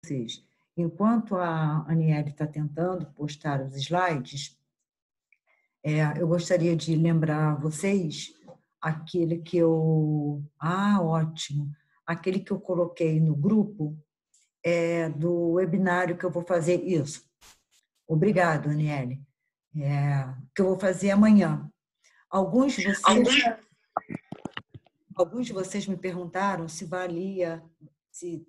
vocês. Enquanto a Aniele está tentando postar os slides, eu gostaria de lembrar a vocês aquele que eu... ótimo! Aquele que eu coloquei no grupo do webinário que eu vou fazer isso. Obrigado, Aniele. Que eu vou fazer amanhã. Alguns de vocês me perguntaram se valia, se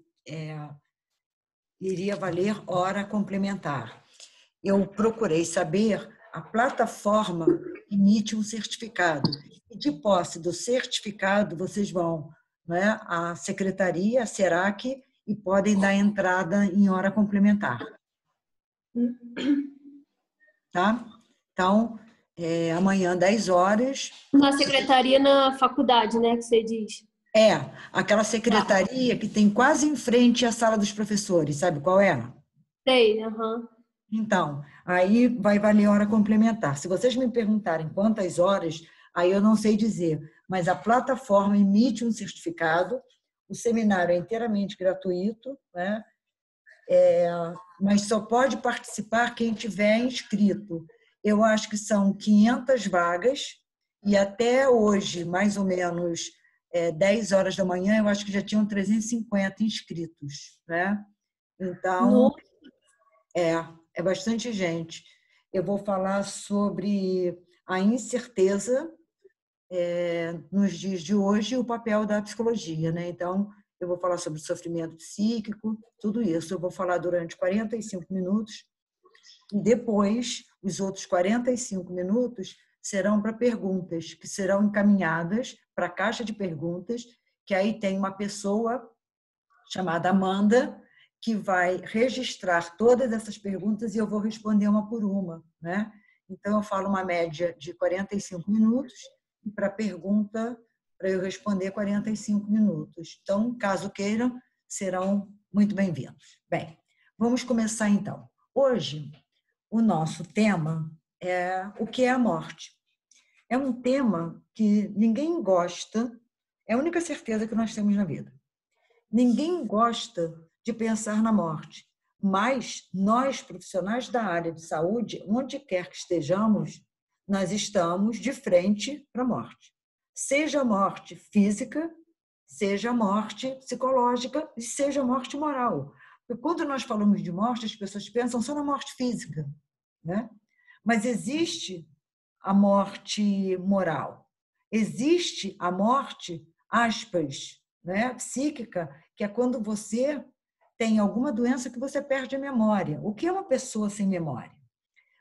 iria valer hora complementar. Eu procurei saber, a plataforma emite um certificado. E de posse do certificado, vocês vão, né, à secretaria, a SERAC, e podem dar entrada em hora complementar. Tá? Então, amanhã, 10 horas... Na secretaria, na faculdade, né, que você diz? Aquela secretaria que tem quase em frente à sala dos professores, sabe qual é? Sei, aham. Então, aí vai valer hora complementar. Se vocês me perguntarem quantas horas, aí eu não sei dizer, mas a plataforma emite um certificado, o seminário é inteiramente gratuito, né? Mas só pode participar quem tiver inscrito. Eu acho que são 500 vagas, e até hoje, mais ou menos 10 horas da manhã, eu acho que já tinham 350 inscritos, né? Então, é bastante gente. Eu vou falar sobre a incerteza nos dias de hoje e o papel da psicologia, né? Então, eu vou falar sobre sofrimento psíquico, tudo isso. Eu vou falar durante 45 minutos e depois, os outros 45 minutos serão para perguntas, que serão encaminhadas para a caixa de perguntas, que aí tem uma pessoa chamada Amanda, que vai registrar todas essas perguntas e eu vou responder uma por uma, né? Então, eu falo uma média de 45 minutos e para pergunta, para eu responder 45 minutos. Então, caso queiram, serão muito bem-vindos. Bem, vamos começar então. Hoje, o nosso tema é o que é a morte. É um tema que ninguém gosta, é a única certeza que nós temos na vida. Ninguém gosta de pensar na morte, mas nós, profissionais da área de saúde, onde quer que estejamos, nós estamos de frente para a morte. Seja a morte física, seja a morte psicológica e seja a morte moral. Porque quando nós falamos de morte, as pessoas pensam só na morte física, né? Mas existe a morte moral. Existe a morte, aspas, né, psíquica, que é quando você tem alguma doença que você perde a memória. O que é uma pessoa sem memória?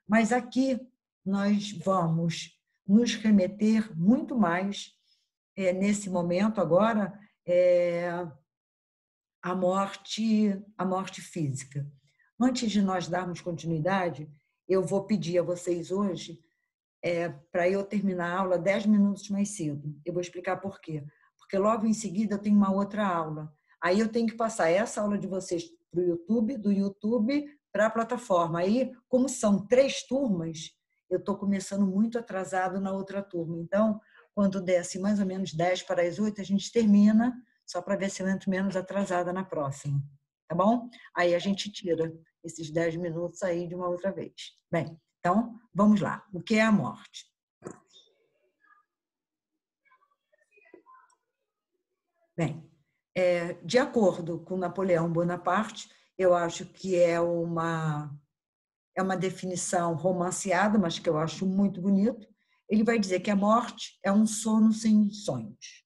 Mas aqui nós vamos nos remeter muito mais, nesse momento agora, à morte física. Antes de nós darmos continuidade, eu vou pedir a vocês hoje para eu terminar a aula 10 minutos mais cedo. Eu vou explicar por quê. Porque logo em seguida eu tenho uma outra aula. Aí eu tenho que passar essa aula de vocês para o YouTube, do YouTube para a plataforma. Aí, como são 3 turmas, eu estou começando muito atrasado na outra turma. Então, quando der assim, mais ou menos 10 para as 8, a gente termina, só para ver se eu entro menos atrasada na próxima. Tá bom? Aí a gente tira esses 10 minutos aí de uma outra vez. Bem, então, vamos lá. O que é a morte? Bem, de acordo com Napoleão Bonaparte, eu acho que é uma definição romanceada, mas que eu acho muito bonito. Ele vai dizer que a morte é um sono sem sonhos.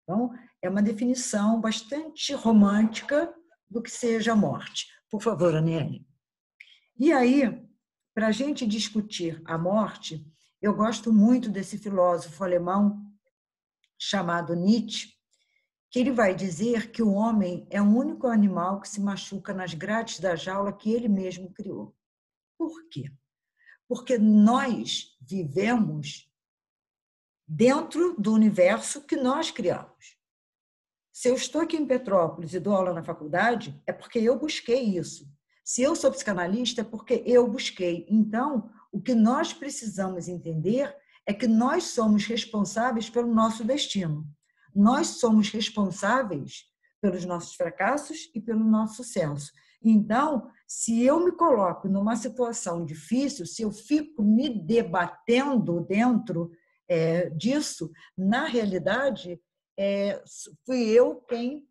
Então, é uma definição bastante romântica do que seja a morte. Por favor, Aniele. E aí, para a gente discutir a morte, eu gosto muito desse filósofo alemão chamado Nietzsche, que ele vai dizer que o homem é o único animal que se machuca nas grades da jaula que ele mesmo criou. Por quê? Porque nós vivemos dentro do universo que nós criamos. Se eu estou aqui em Petrópolis e dou aula na faculdade, é porque eu busquei isso. Se eu sou psicanalista, é porque eu busquei. Então, o que nós precisamos entender é que nós somos responsáveis pelo nosso destino. Nós somos responsáveis pelos nossos fracassos e pelo nosso sucesso. Então, se eu me coloco numa situação difícil, se eu fico me debatendo dentro disso, na realidade, fui eu quem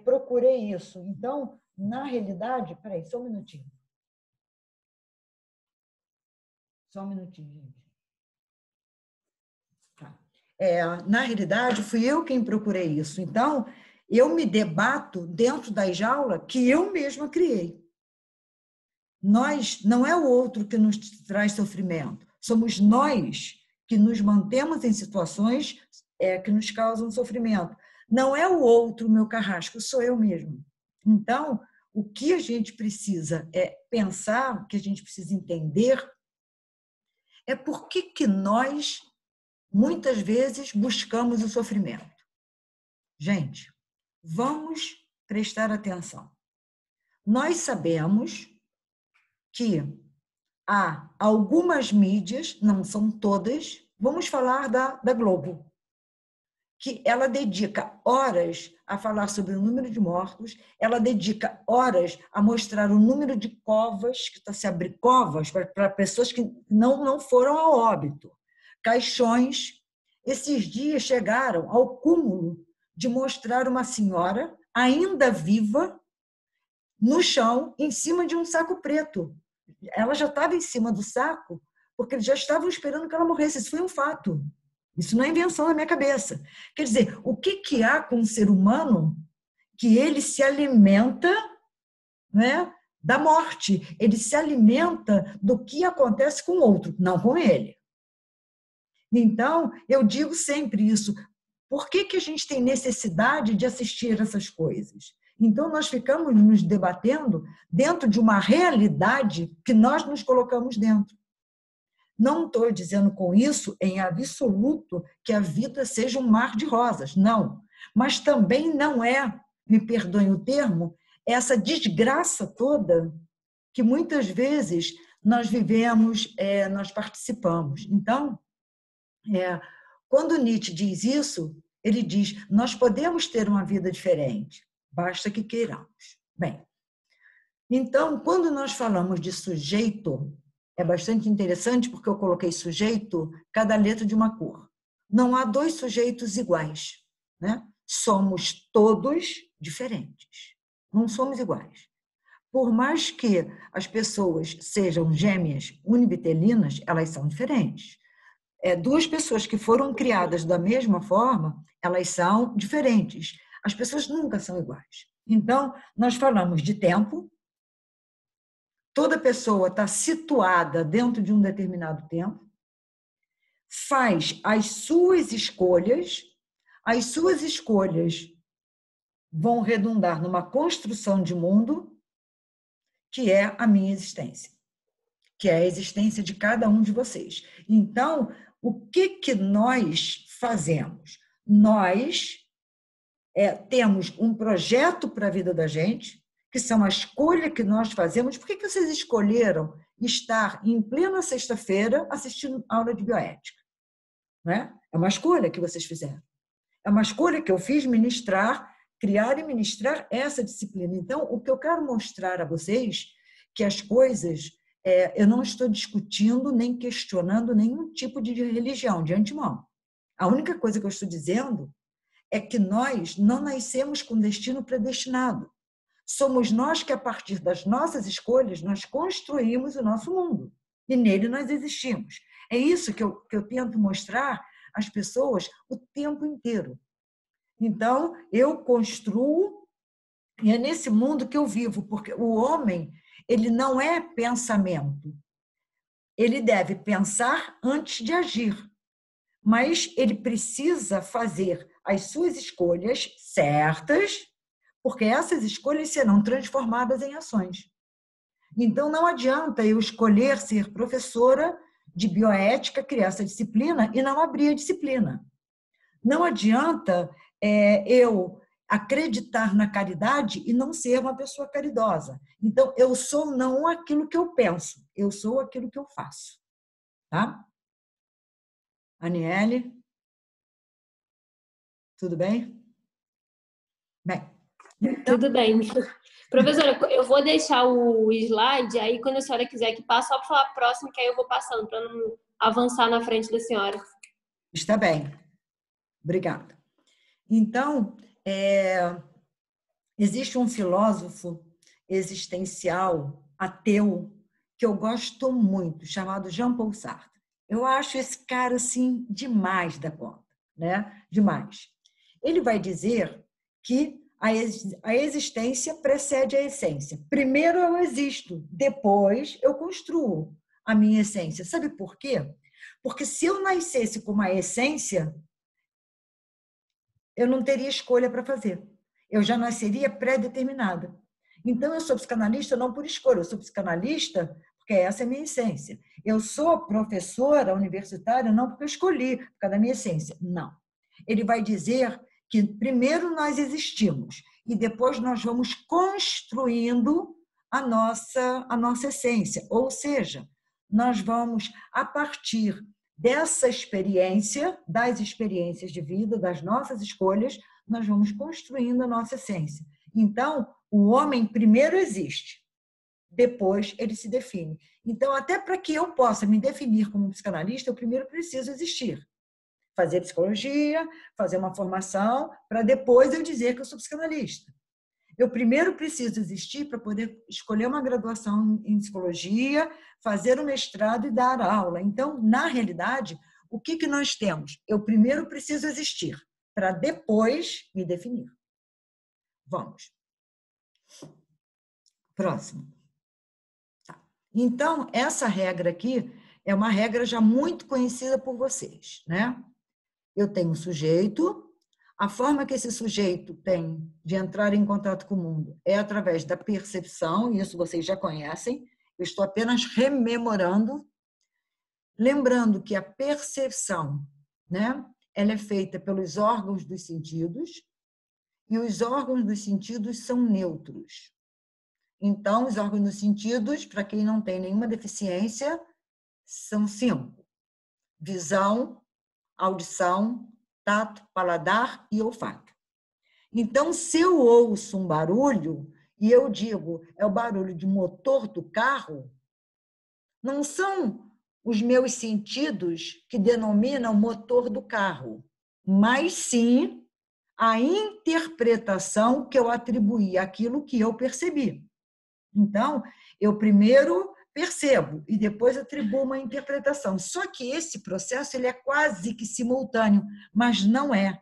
procurei isso. Então, na realidade, peraí, só um minutinho. Só um minutinho, gente. Tá. Na realidade, fui eu quem procurei isso. Então, eu me debato dentro da jaula que eu mesma criei. Não é o outro que nos traz sofrimento, somos nós que nos mantemos em situações que nos causam sofrimento. Não é o outro, meu carrasco, sou eu mesmo. Então, o que a gente precisa pensar, o que a gente precisa entender, é por que nós, muitas vezes, buscamos o sofrimento. Gente, vamos prestar atenção. Nós sabemos que há algumas mídias, não são todas, vamos falar da Globo, que ela dedica horas a falar sobre o número de mortos, ela dedica horas a mostrar o número de covas, que está se abrindo covas para pessoas que não foram ao óbito, caixões. Esses dias chegaram ao cúmulo de mostrar uma senhora ainda viva no chão, em cima de um saco preto. Ela já estava em cima do saco, porque eles já estavam esperando que ela morresse. Isso foi um fato. Isso não é invenção da minha cabeça. Quer dizer, o que há com o ser humano que ele se alimenta, né, da morte? Ele se alimenta do que acontece com o outro, não com ele. Então, eu digo sempre isso. Por que a gente tem necessidade de assistir essas coisas? Então, nós ficamos nos debatendo dentro de uma realidade que nós nos colocamos dentro. Não estou dizendo com isso, em absoluto, que a vida seja um mar de rosas, não. Mas também não é, me perdoem o termo, essa desgraça toda que muitas vezes nós vivemos, nós participamos. Então, quando Nietzsche diz isso, ele diz: nós podemos ter uma vida diferente, basta que queiramos. Bem, então, quando nós falamos de sujeito, é bastante interessante porque eu coloquei sujeito, cada letra de uma cor. Não há dois sujeitos iguais, né? Somos todos diferentes, não somos iguais. Por mais que as pessoas sejam gêmeas univitelinas, elas são diferentes. Duas pessoas que foram criadas da mesma forma, elas são diferentes. As pessoas nunca são iguais. Então, nós falamos de tempo, toda pessoa está situada dentro de um determinado tempo, faz as suas escolhas vão redundar numa construção de mundo que é a minha existência, que é a existência de cada um de vocês. Então, o que nós fazemos? Nós temos um projeto para a vida da gente, que são a escolha que nós fazemos. Por que vocês escolheram estar em plena sexta-feira assistindo aula de bioética? Né? É uma escolha que vocês fizeram. É uma escolha que eu fiz criar e ministrar essa disciplina. Então, o que eu quero mostrar a vocês, que as coisas, eu não estou discutindo nem questionando nenhum tipo de religião, de antemão. A única coisa que eu estou dizendo é que nós não nascemos com destino predestinado. Somos nós que, a partir das nossas escolhas, nós construímos o nosso mundo. E nele nós existimos. É isso que eu tento mostrar às pessoas o tempo inteiro. Então, eu construo, e é nesse mundo que eu vivo, porque o homem, ele não é pensamento. Ele deve pensar antes de agir, mas ele precisa fazer as suas escolhas certas, porque essas escolhas serão transformadas em ações. Então, não adianta eu escolher ser professora de bioética, criar essa disciplina e não abrir a disciplina. Não adianta eu acreditar na caridade e não ser uma pessoa caridosa. Então, eu sou não aquilo que eu penso, eu sou aquilo que eu faço. Tá? Aniele? Tudo bem? Bem, Tudo bem. Professora, eu vou deixar o slide, aí quando a senhora quiser que passe, só para falar próximo, que aí eu vou passando, para não avançar na frente da senhora. Está bem. Obrigada. Então, existe um filósofo existencial ateu que eu gosto muito, chamado Jean-Paul Sartre. Eu acho esse cara assim demais da conta, né? Demais. Ele vai dizer que a existência precede a essência. Primeiro eu existo, depois eu construo a minha essência. Sabe por quê? Porque se eu nascesse com uma essência, eu não teria escolha para fazer. Eu já nasceria pré-determinada. Então, eu sou psicanalista não por escolha, eu sou psicanalista porque essa é a minha essência. Eu sou professora universitária não porque eu escolhi, por causa da minha essência. Não. Ele vai dizer que primeiro nós existimos e depois nós vamos construindo a nossa essência. Ou seja, nós vamos, a partir dessa experiência, das experiências de vida, das nossas escolhas, nós vamos construindo a nossa essência. Então, o homem primeiro existe, depois ele se define. Então, até para que eu possa me definir como psicanalista, eu primeiro preciso existir. Fazer psicologia, fazer uma formação, para depois eu dizer que eu sou psicanalista. Eu primeiro preciso existir para poder escolher uma graduação em psicologia, fazer um mestrado e dar aula. Então, na realidade, o que nós temos? Eu primeiro preciso existir, para depois me definir. Vamos. Próximo. Tá. Então, essa regra aqui é uma regra já muito conhecida por vocês, né? Eu tenho um sujeito, a forma que esse sujeito tem de entrar em contato com o mundo é através da percepção, isso vocês já conhecem, eu estou apenas rememorando, lembrando que a percepção, né, ela é feita pelos órgãos dos sentidos, e os órgãos dos sentidos são neutros. Então, os órgãos dos sentidos, para quem não tem nenhuma deficiência, são 5. Visão, audição, tato, paladar e olfato. Então, se eu ouço um barulho e eu digo, é o barulho de motor do carro, não são os meus sentidos que denominam o motor do carro, mas sim a interpretação que eu atribuí àquilo que eu percebi. Então, eu primeiro percebo e depois atribuo uma interpretação. Só que esse processo ele é quase que simultâneo, mas não é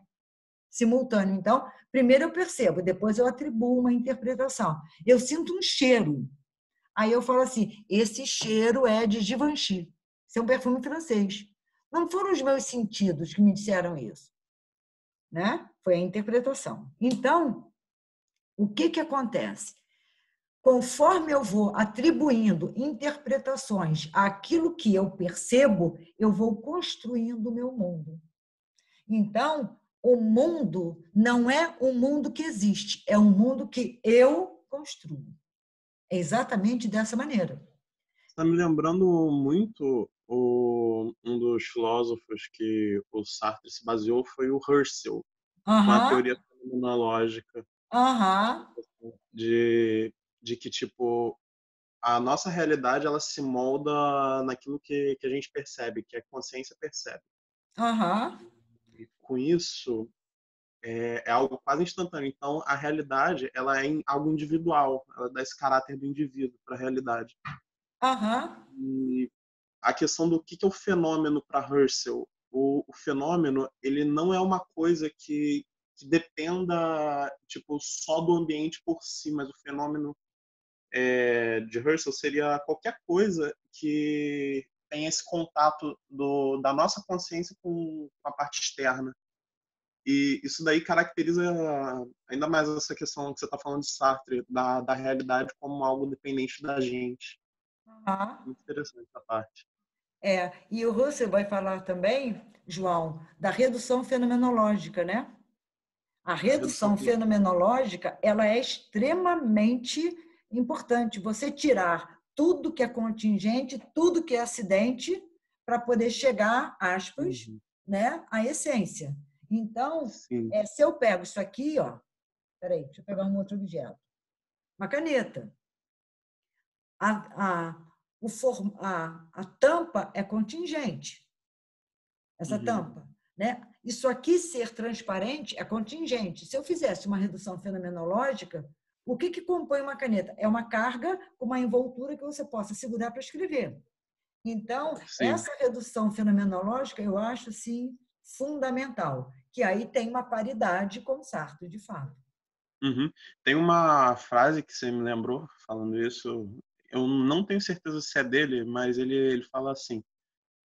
simultâneo. Então, primeiro eu percebo, depois eu atribuo uma interpretação. Eu sinto um cheiro. Aí eu falo assim, esse cheiro é de Givenchy. Isso é um perfume francês. Não foram os meus sentidos que me disseram isso, né? Foi a interpretação. Então, o que acontece? Conforme eu vou atribuindo interpretações àquilo que eu percebo, eu vou construindo o meu mundo. Então, o mundo não é um mundo que existe, é um mundo que eu construo. É exatamente dessa maneira. Está me lembrando muito um dos filósofos que o Sartre se baseou foi o Husserl, com a teoria fenomenológica de que, tipo, a nossa realidade ela se molda naquilo que a gente percebe, que a consciência percebe. E com isso, é algo quase instantâneo. Então, a realidade ela é algo individual, ela dá esse caráter do indivíduo para a realidade. E a questão do que é o fenômeno para Husserl. O fenômeno ele não é uma coisa que dependa tipo só do ambiente por si, mas o fenômeno de Husserl seria qualquer coisa que tenha esse contato da nossa consciência com a parte externa. E isso daí caracteriza ainda mais essa questão que você está falando de Sartre, da realidade como algo dependente da gente. Muito interessante essa parte. E o Husserl vai falar também, João, da redução fenomenológica, né? A redução fenomenológica, ela é extremamente importante. Você tirar tudo que é contingente, tudo que é acidente, para poder chegar, aspas, né, à essência. Então, se eu pego isso aqui, ó, Espera aí, deixa eu pegar um outro objeto. Uma caneta. A tampa é contingente. Essa tampa, né? Isso aqui ser transparente é contingente. Se eu fizesse uma redução fenomenológica, o que compõe uma caneta? É uma carga com uma envoltura que você possa segurar para escrever. Então, Sim. essa redução fenomenológica eu acho, sim, fundamental, que aí tem uma paridade com Sartre, de fato. Tem uma frase que você me lembrou, falando isso, eu não tenho certeza se é dele, mas ele fala assim,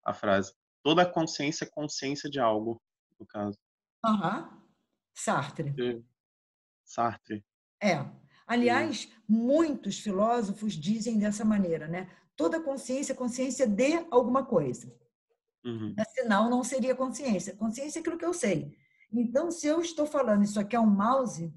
a frase, toda consciência é consciência de algo, no caso. Sartre. Sartre. Aliás, muitos filósofos dizem dessa maneira, né? Toda consciência é consciência de alguma coisa. Senão, não seria consciência. Consciência é aquilo que eu sei. Então, se eu estou falando isso aqui é um mouse,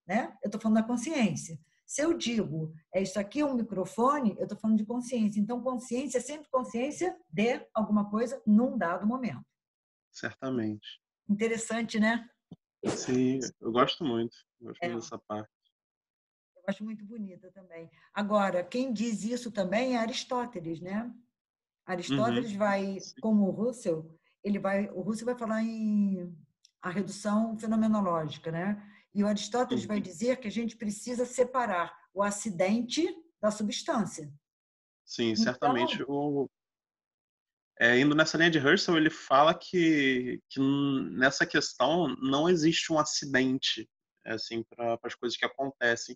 né? Eu estou falando da consciência. Se eu digo isso aqui é um microfone, eu estou falando de consciência. Então, consciência é sempre consciência de alguma coisa num dado momento. Certamente. Interessante, né? Sim, eu gosto muito. Gosto muito dessa parte. Eu acho muito bonita também. Agora, quem diz isso também é Aristóteles, né? Aristóteles vai, como o Russell, o Russell vai falar em a redução fenomenológica, né? E o Aristóteles vai dizer que a gente precisa separar o acidente da substância. Sim, certamente. Indo nessa linha de Russell, ele fala que nessa questão não existe um acidente assim, para as coisas que acontecem,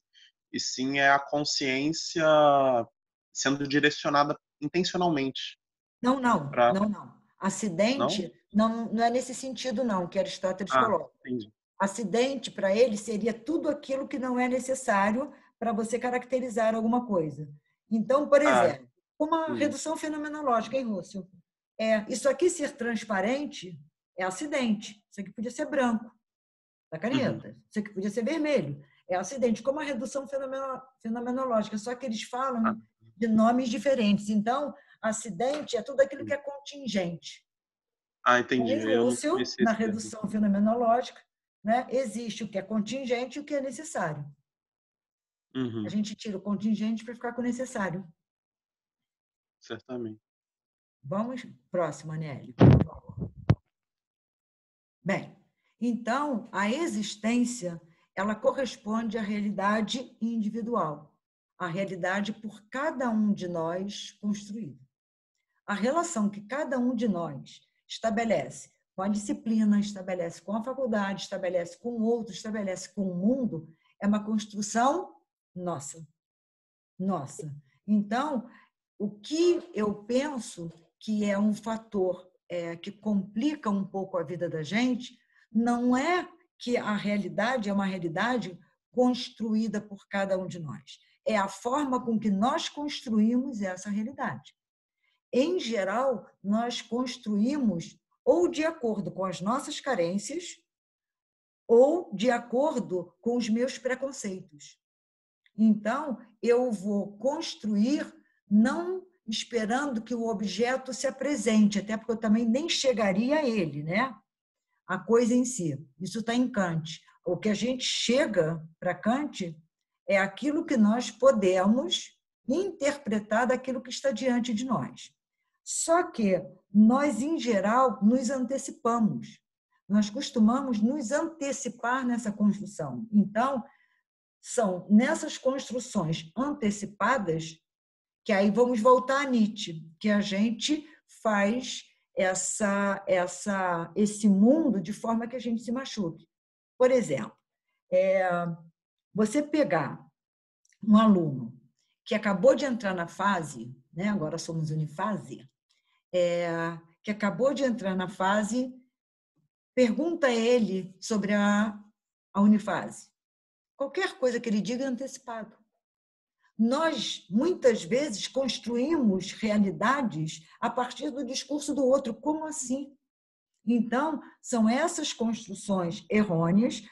e sim é a consciência sendo direcionada intencionalmente. Não. Acidente não é nesse sentido, não, que Aristóteles coloca. Entendi. Acidente, para ele, seria tudo aquilo que não é necessário para você caracterizar alguma coisa. Então, por exemplo, uma redução fenomenológica em Russell. Isso aqui ser transparente é acidente. Isso aqui podia ser branco, da caneta. Isso aqui podia ser vermelho. É acidente, como a redução fenomenológica, só que eles falam de nomes diferentes. Então, acidente é tudo aquilo que é contingente. Entendi. Em Russell, na redução fenomenológica, né, existe o que é contingente e o que é necessário. A gente tira o contingente para ficar com o necessário. Certamente. Vamos, próximo, Anélio. Bem, então, a existência, ela corresponde à realidade individual, à realidade por cada um de nós construída. A relação que cada um de nós estabelece com a disciplina, estabelece com a faculdade, estabelece com o outro, estabelece com o mundo, é uma construção nossa. Então, o que eu penso que é um fator que complica um pouco a vida da gente, não é que a realidade é uma realidade construída por cada um de nós. É a forma com que nós construímos essa realidade. Em geral, nós construímos ou de acordo com as nossas carências ou de acordo com os meus preconceitos. Então, eu vou construir não esperando que o objeto se apresente, até porque eu também nem chegaria a ele, né? A coisa em si. Isso está em Kant. O que a gente chega para Kant é aquilo que nós podemos interpretar daquilo que está diante de nós. Só que nós, em geral, nos antecipamos. Nós costumamos nos antecipar nessa construção. Então, são nessas construções antecipadas que aí vamos voltar a Nietzsche, que a gente faz esse mundo de forma que a gente se machuque. Por exemplo, você pegar um aluno que acabou de entrar na fase, né, agora somos unifase, que acabou de entrar na fase, pergunta a ele sobre a unifase. Qualquer coisa que ele diga é antecipado. Nós, muitas vezes, construímos realidades a partir do discurso do outro. Como assim? Então, são essas construções errôneas,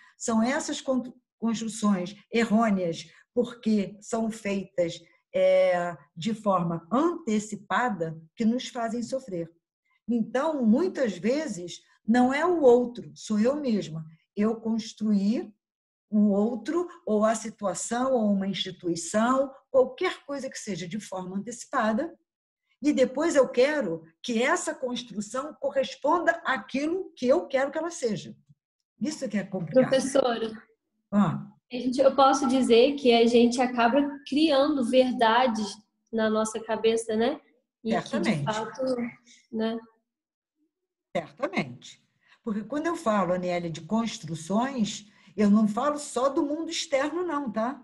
porque são feitas de forma antecipada que nos fazem sofrer. Então, muitas vezes, não é o outro, sou eu mesma. Eu construí o outro, ou a situação, ou uma instituição, qualquer coisa que seja de forma antecipada, e depois eu quero que essa construção corresponda àquilo que eu quero que ela seja. Isso que é complicado. Professora, eu posso dizer que a gente acaba criando verdades na nossa cabeça, né? E certamente. Que, de fato, né? Certamente. Porque quando eu falo, Aniele, de construções, eu não falo só do mundo externo, não, tá?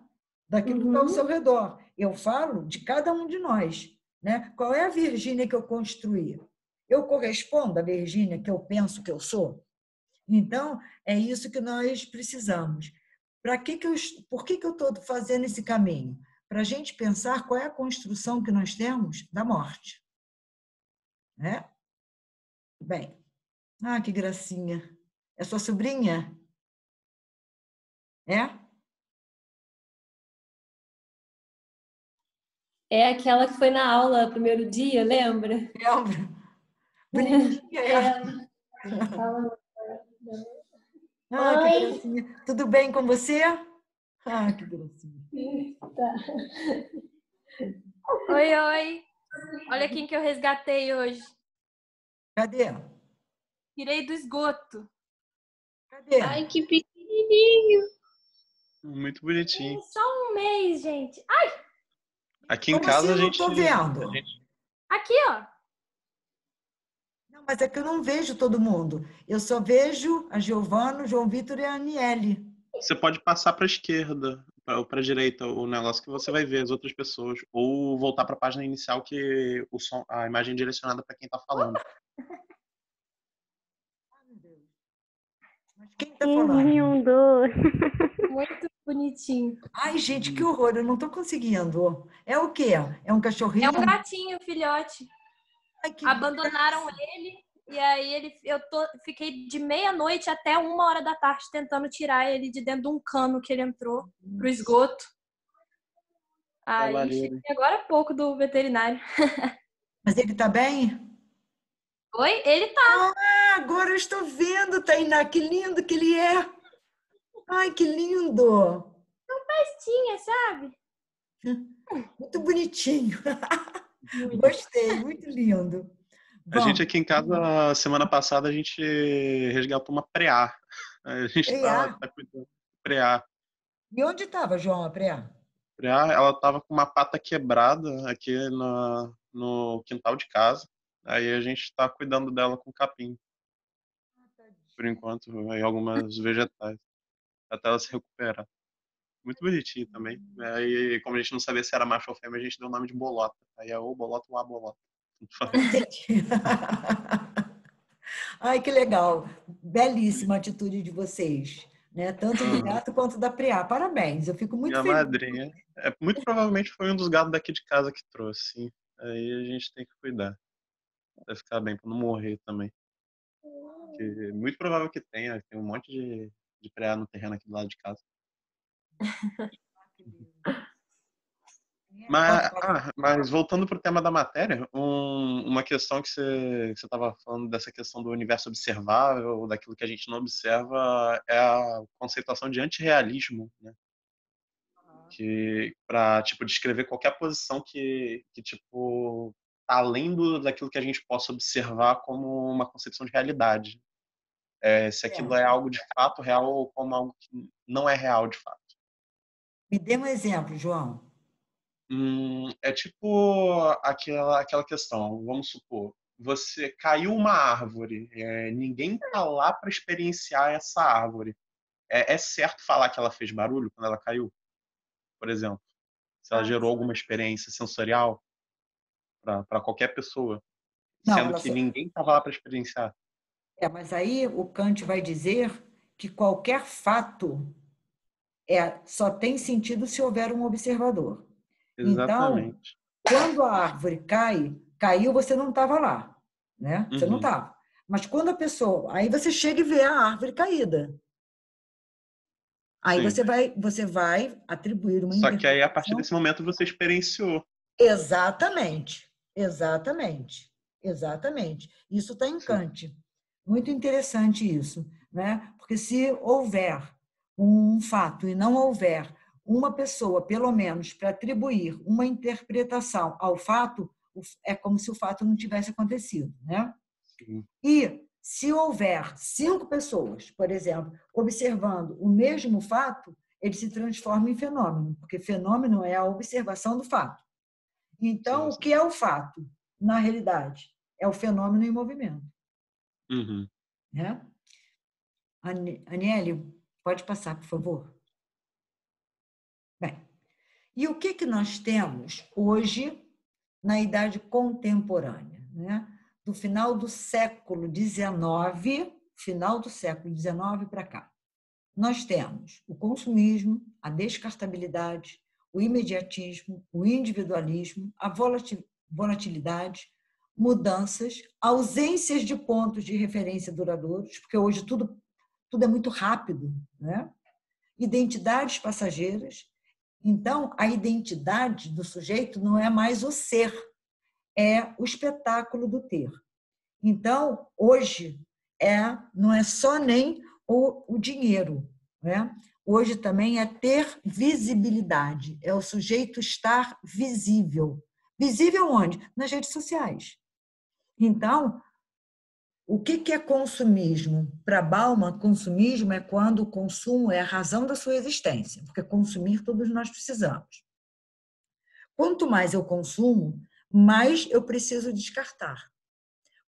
Daquilo que está ao seu redor. Eu falo de cada um de nós. Né? Qual é a Virgínia que eu construí? Eu correspondo à Virgínia que eu penso que eu sou? Então, é isso que nós precisamos. Por que eu estou fazendo esse caminho? Para a gente pensar qual é a construção que nós temos da morte. Né? Bem, que gracinha. É sua sobrinha? É? É aquela que foi na aula primeiro dia, lembra? Lembro. Bonitinha ela. Que gracinha. Tudo bem com você? Que gracinha. Tá. Oi. Olha quem que eu resgatei hoje. Cadê? Tirei do esgoto. Cadê? Ai, que pequenininho. Muito bonitinho. Só um mês, gente. Ai! Aqui em casa a gente... Não tô vendo. Aqui, ó. Não, mas é que eu não vejo todo mundo. Eu só vejo a Giovana, o João Vitor e a Aniele. Você pode passar para a esquerda ou para a direita o negócio que você vai ver as outras pessoas. Ou voltar para a página inicial que a imagem é direcionada para quem está falando. Mas quem está falando? Lindo. Muito bonitinho. Ai, gente, que horror. Eu não estou conseguindo. É o quê? É um cachorrinho? É um gatinho, filhote. Ai, que abandonaram ele e aí fiquei de meia-noite até 1h da tarde tentando tirar ele de dentro de um cano que ele entrou pro esgoto. Aí cheguei agora há pouco do veterinário. Mas ele tá bem? Oi? Ele tá. Agora eu estou vendo, Tainá, que lindo que ele é. Ai, que lindo. É um pestinha, sabe? Muito bonitinho. Gostei, muito lindo. A gente aqui em casa, semana passada, a gente resgatou uma preá. A gente tá cuidando. Preá. E onde estava, João, a preá? Preá, ela estava com uma pata quebrada aqui no quintal de casa. Aí a gente está cuidando dela com capim. Por enquanto, em algumas vegetais. Até ela se recuperar. Muito bonitinho também. Aí, como a gente não sabia se era macho ou fêmea, a gente deu o nome de bolota. Aí é ou bolota ou a bolota. Entendi. Ai, que legal. Belíssima a atitude de vocês. Né? Tanto do gato quanto da preá. Parabéns, eu fico muito feliz. Minha madrinha. Muito provavelmente foi um dos gatos daqui de casa que trouxe. Sim. Aí a gente tem que cuidar. Pra ficar bem, pra não morrer também. Porque muito provável que tenha. Tem um monte de preá no terreno aqui do lado de casa. Mas voltando para o tema da matéria, uma questão que você estava falando dessa questão do universo observável, daquilo que a gente não observa, é a conceituação de antirrealismo, né? Que para tipo descrever qualquer posição que tipo tá além daquilo que a gente possa observar como uma concepção de realidade. Se aquilo é algo de fato real ou como algo que não é real de fato. Me dê um exemplo, João. É tipo aquela questão, vamos supor, você caiu uma árvore, ninguém tá lá para experienciar essa árvore. É certo falar que ela fez barulho quando ela caiu? Por exemplo, se ela gerou alguma experiência sensorial para qualquer pessoa, sendo que ninguém estava lá para experienciar. Mas aí o Kant vai dizer que qualquer fato só tem sentido se houver um observador. Exatamente. Então, quando a árvore caiu, você não estava lá, né? Você não estava. Mas quando a pessoa... Aí você chega e vê a árvore caída. Aí você vai atribuir uma interpretação. Só que aí, a partir desse momento, você experienciou. Exatamente. Isso está em Kant. Muito interessante isso, né? Porque se houver um fato e não houver uma pessoa, pelo menos, para atribuir uma interpretação ao fato, é como se o fato não tivesse acontecido, né? Sim. E se houver 5 pessoas, por exemplo, observando o mesmo fato, ele se transforma em fenômeno, porque fenômeno é a observação do fato. Então, o que é o fato, na realidade? É o fenômeno em movimento. Uhum. Né? Aniele, pode passar, por favor. Bem, e o que nós temos hoje na idade contemporânea? Né? Do final do século XIX, para cá. Nós temos o consumismo, a descartabilidade, o imediatismo, o individualismo, a volatilidade, mudanças, ausências de pontos de referência duradouros, porque hoje tudo é muito rápido, né? Identidades passageiras. Então, a identidade do sujeito não é mais o ser, é o espetáculo do ter. Então, hoje, não é só nem o dinheiro, né? Hoje também é ter visibilidade, é o sujeito estar visível. Visível onde? Nas redes sociais. Então, o que é consumismo? Para Bauman, consumismo é quando o consumo é a razão da sua existência, porque consumir todos nós precisamos. Quanto mais eu consumo, mais eu preciso descartar.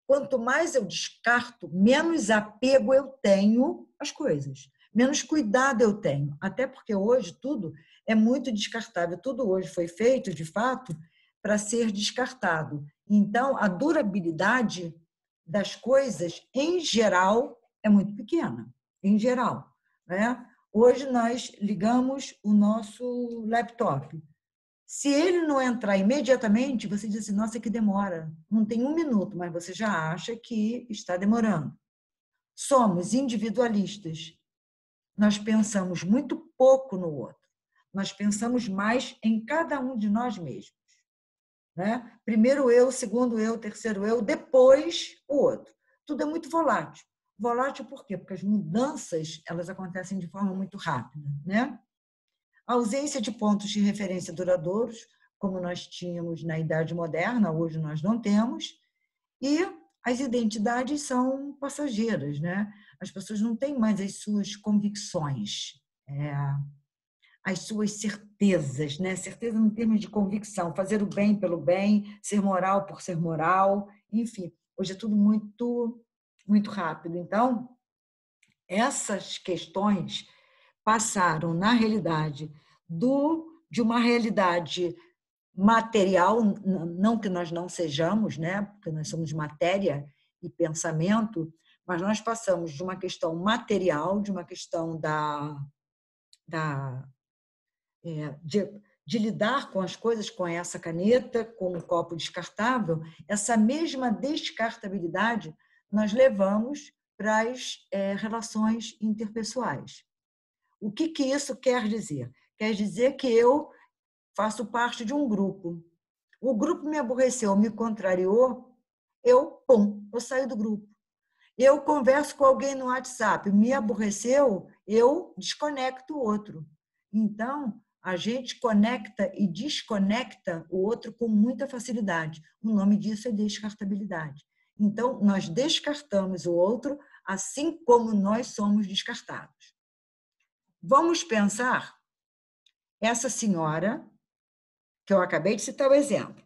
Quanto mais eu descarto, menos apego eu tenho às coisas, menos cuidado eu tenho. Até porque hoje tudo é muito descartável, tudo hoje foi feito, de fato, para ser descartado. Então, a durabilidade das coisas, em geral, é muito pequena, em geral. Né? Hoje nós ligamos o nosso laptop. Se ele não entrar imediatamente, você diz assim, nossa, que demora. Não tem 1 minuto, mas você já acha que está demorando. Somos individualistas. Nós pensamos muito pouco no outro. Nós pensamos mais em cada um de nós mesmos. Né? Primeiro eu, segundo eu, terceiro eu, depois o outro. Tudo é muito volátil. Volátil por quê? Porque as mudanças elas acontecem de forma muito rápida. Né? A ausência de pontos de referência duradouros, como nós tínhamos na Idade Moderna, hoje nós não temos, e as identidades são passageiras, né? As pessoas não têm mais as suas convicções, as suas certezas, né? Certeza em termos de convicção, fazer o bem pelo bem, ser moral por ser moral, enfim, hoje é tudo muito, muito rápido. Então, essas questões passaram, na realidade, de uma realidade material, não que nós não sejamos, né? Porque nós somos matéria e pensamento, mas nós passamos de uma questão material, de uma questão de lidar com as coisas com essa caneta, com o copo descartável, essa mesma descartabilidade nós levamos para as relações interpessoais. O que isso quer dizer? Quer dizer que eu faço parte de um grupo. O grupo me aborreceu, me contrariou, eu saio do grupo. Eu converso com alguém no WhatsApp, me aborreceu, eu desconecto o outro. Então, a gente conecta e desconecta o outro com muita facilidade. O nome disso é descartabilidade. Então, nós descartamos o outro, assim como nós somos descartados. Vamos pensar essa senhora, que eu acabei de citar o exemplo,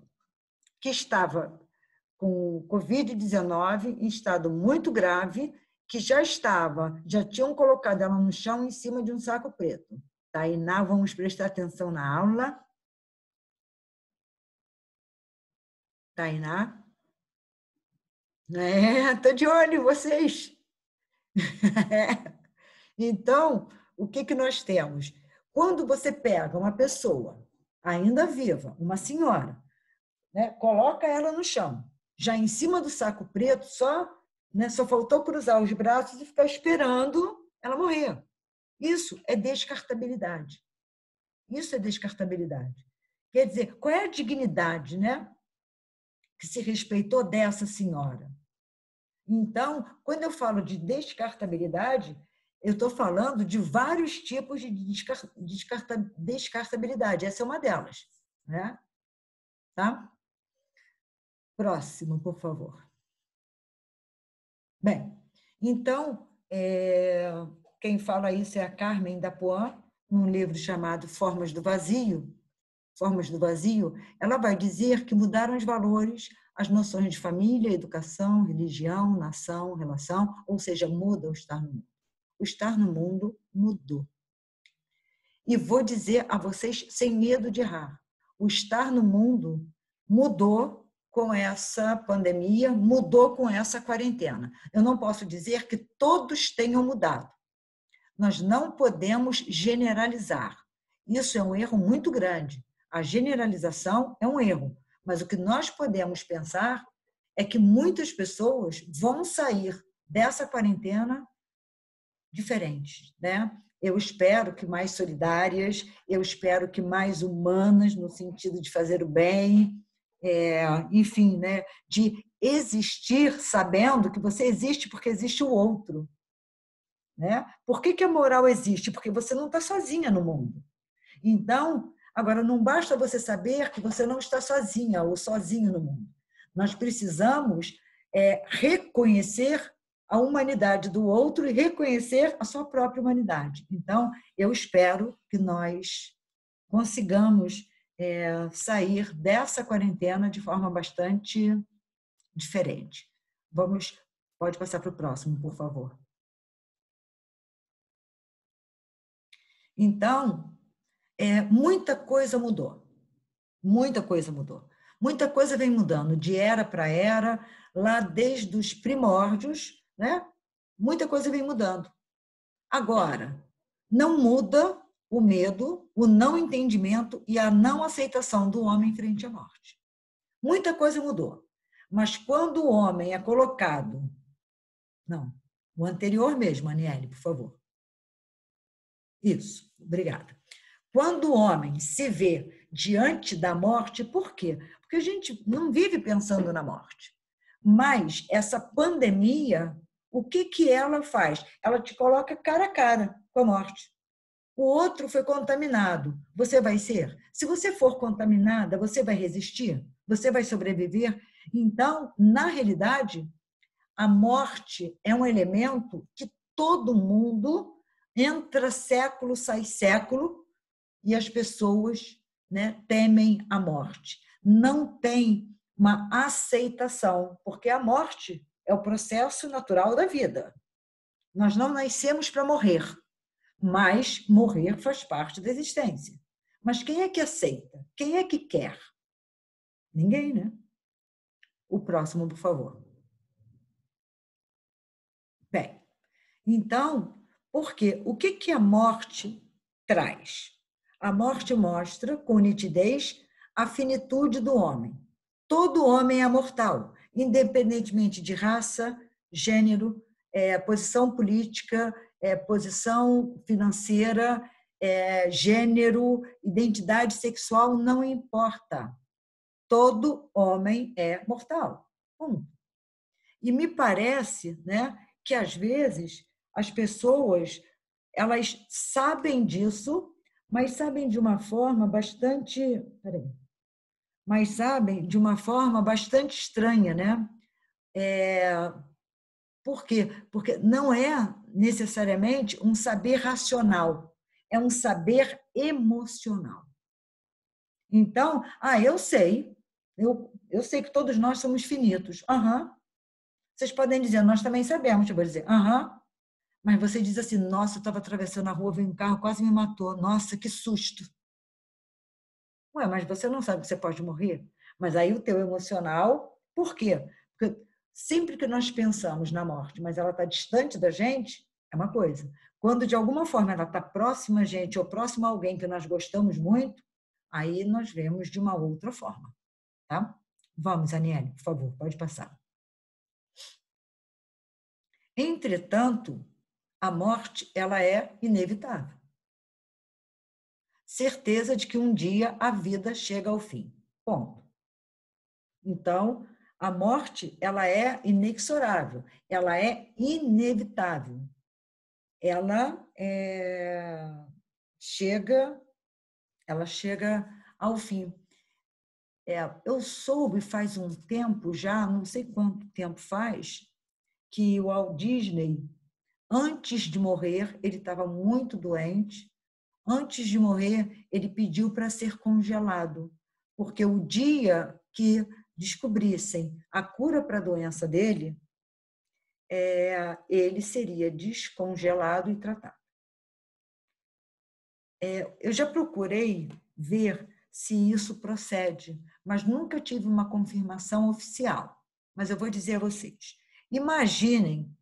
que estava com Covid-19 em estado muito grave, que já tinham colocado ela no chão em cima de um saco preto. Tainá, vamos prestar atenção na aula. Tainá? Estou de olho em vocês. Então, o que nós temos? Quando você pega uma pessoa ainda viva, uma senhora, né, coloca ela no chão, já em cima do saco preto, só faltou cruzar os braços e ficar esperando ela morrer. Isso é descartabilidade. Isso é descartabilidade. Quer dizer, qual é a dignidade, né, que se respeitou dessa senhora? Então, quando eu falo de descartabilidade, eu estou falando de vários tipos de descartabilidade. Essa é uma delas, né? Tá? Próximo, por favor. Bem, então, quem fala isso é a Carmen Dapuan, num livro chamado Formas do Vazio. Formas do Vazio, ela vai dizer que mudaram os valores, as noções de família, educação, religião, nação, relação, ou seja, muda o estar no mundo. O estar no mundo mudou. E vou dizer a vocês, sem medo de errar, o estar no mundo mudou com essa pandemia, mudou com essa quarentena. Eu não posso dizer que todos tenham mudado. Nós não podemos generalizar. Isso é um erro muito grande. A generalização é um erro, mas o que nós podemos pensar é que muitas pessoas vão sair dessa quarentena diferentes, né? Eu espero que mais solidárias, eu espero que mais humanas, no sentido de fazer o bem, enfim, né? De existir sabendo que você existe porque existe o outro. Né? Por que a moral existe? Porque você não está sozinha no mundo. Então, agora, não basta você saber que você não está sozinha ou sozinho no mundo. Nós precisamos reconhecer a humanidade do outro e reconhecer a sua própria humanidade. Então, eu espero que nós consigamos sair dessa quarentena de forma bastante diferente. Pode passar para o próximo, por favor. Então, muita coisa mudou. Muita coisa mudou. Muita coisa vem mudando de era para era, lá desde os primórdios, né? Muita coisa vem mudando. Agora, não muda o medo, o não entendimento e a não aceitação do homem frente à morte. Muita coisa mudou. Mas quando o homem é colocado... Não, o anterior mesmo, Aniele, por favor. Isso, obrigada. Quando o homem se vê diante da morte, por quê? Porque a gente não vive pensando na morte. Mas essa pandemia, o que ela faz? Ela te coloca cara a cara com a morte. O outro foi contaminado. Você vai ser? Se você for contaminada, você vai resistir? Você vai sobreviver? Então, na realidade, a morte é um elemento que todo mundo entra século, sai século, e as pessoas, né, temem a morte. Não tem uma aceitação, porque a morte é o processo natural da vida. Nós não nascemos para morrer, mas morrer faz parte da existência. Mas quem é que aceita? Quem é que quer? Ninguém, né? O próximo, por favor. Bem, então, porque o que a morte traz? A morte mostra, com nitidez, a finitude do homem. Todo homem é mortal, independentemente de raça, gênero, posição política, posição financeira, gênero, identidade sexual, não importa. Todo homem é mortal. E me parece, né, que, às vezes, as pessoas elas sabem disso, mas sabem de uma forma bastante... Mas sabem de uma forma bastante estranha, né? Por quê? Porque não é necessariamente um saber racional, é um saber emocional. Então, eu sei que todos nós somos finitos. Vocês podem dizer, nós também sabemos. Eu vou dizer, mas você diz assim, nossa, eu estava atravessando a rua, veio um carro, quase me matou. Nossa, que susto. Ué, mas você não sabe que você pode morrer? Mas aí o teu emocional, por quê? Porque sempre que nós pensamos na morte, mas ela está distante da gente, é uma coisa. Quando, de alguma forma, ela está próxima a gente ou próxima a alguém que nós gostamos muito, aí nós vemos de uma outra forma. Tá? Vamos, Aniele, por favor, pode passar. Entretanto, a morte ela é inevitável. Certeza de que um dia a vida chega ao fim. Ponto. Então, a morte ela é inexorável, ela é inevitável. ela chega ao fim. Eu soube faz um tempo já, não sei quanto tempo faz, que o Walt Disney, antes de morrer, ele estava muito doente. Antes de morrer, ele pediu para ser congelado, porque o dia que descobrissem a cura para a doença dele, ele seria descongelado e tratado. Eu já procurei ver se isso procede, mas nunca tive uma confirmação oficial. Mas eu vou dizer a vocês, imaginem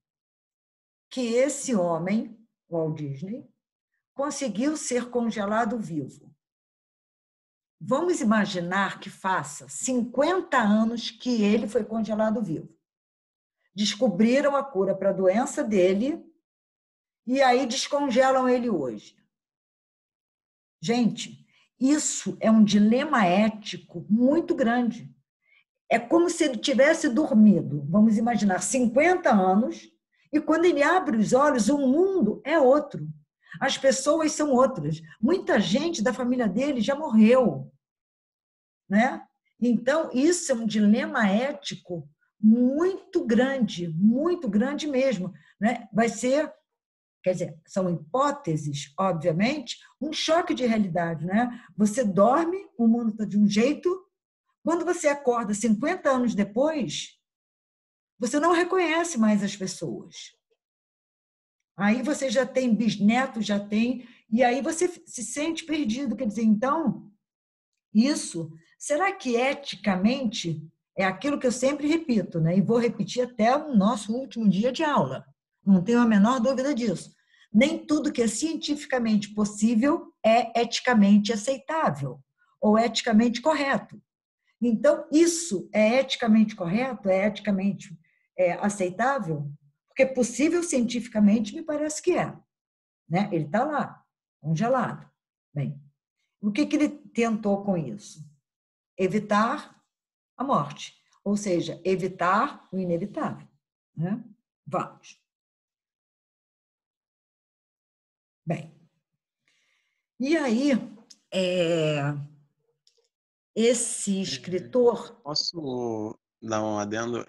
que esse homem, Walt Disney, conseguiu ser congelado vivo. Vamos imaginar que faça 50 anos que ele foi congelado vivo. Descobriram a cura para a doença dele e aí descongelam ele hoje. Gente, isso é um dilema ético muito grande. É como se ele tivesse dormido, vamos imaginar, 50 anos, e quando ele abre os olhos, o mundo é outro. As pessoas são outras. Muita gente da família dele já morreu, né? Então, isso é um dilema ético muito grande mesmo, né? Vai ser, quer dizer, são hipóteses, obviamente, um choque de realidade, né? Você dorme, o mundo está de um jeito, quando você acorda 50 anos depois, você não reconhece mais as pessoas. Aí você já tem bisneto, já tem, e aí você se sente perdido. Quer dizer, então, isso, será que eticamente é aquilo que eu sempre repito, né? E vou repetir até o nosso último dia de aula. Não tenho a menor dúvida disso. Nem tudo que é cientificamente possível é eticamente aceitável ou eticamente correto. Então, isso é eticamente correto? É eticamente aceitável? Porque possível cientificamente me parece que é. Né? Ele está lá, congelado. Bem, o que ele tentou com isso? Evitar a morte, ou seja, evitar o inevitável. Né? Vamos. Bem, e aí, esse escritor... Posso dar um adendo?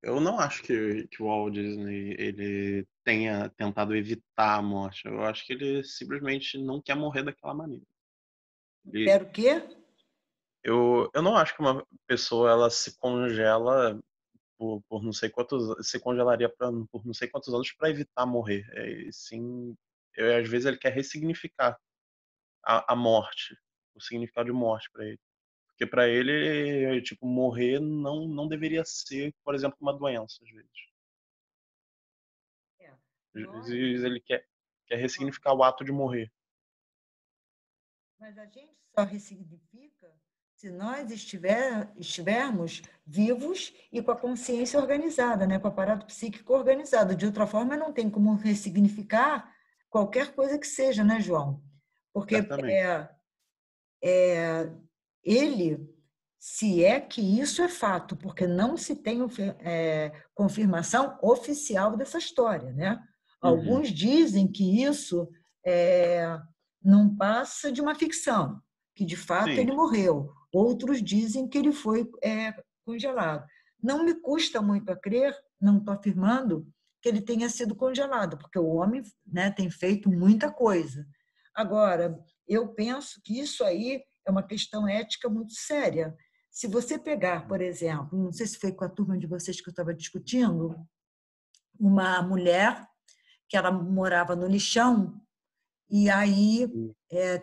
Eu não acho que o Walt Disney ele tenha tentado evitar a morte. Eu acho que ele simplesmente não quer morrer daquela maneira. Quer o quê? Eu não acho que uma pessoa ela se congela por não sei quantos, se congelaria por não sei quantos anos para evitar morrer. Sim, às vezes ele quer ressignificar a morte, o significado de morte para ele. Porque para ele, tipo, morrer não deveria ser, por exemplo, uma doença, às vezes. Às vezes ele quer ressignificar o ato de morrer. Mas a gente só ressignifica se nós estivermos vivos e com a consciência organizada, né? Com o aparato psíquico organizado. De outra forma, não tem como ressignificar qualquer coisa que seja, né, João? Porque ele, se é que isso é fato, porque não se tem confirmação oficial dessa história, né? Alguns dizem que isso não passa de uma ficção, que de fato ele morreu. Outros dizem que ele foi congelado. Não me custa muito a crer, não estou afirmando que ele tenha sido congelado, porque o homem, né, tem feito muita coisa. Agora, eu penso que isso aí é uma questão ética muito séria. Se você pegar, por exemplo, não sei se foi com a turma de vocês que eu estava discutindo, uma mulher que ela morava no lixão, e aí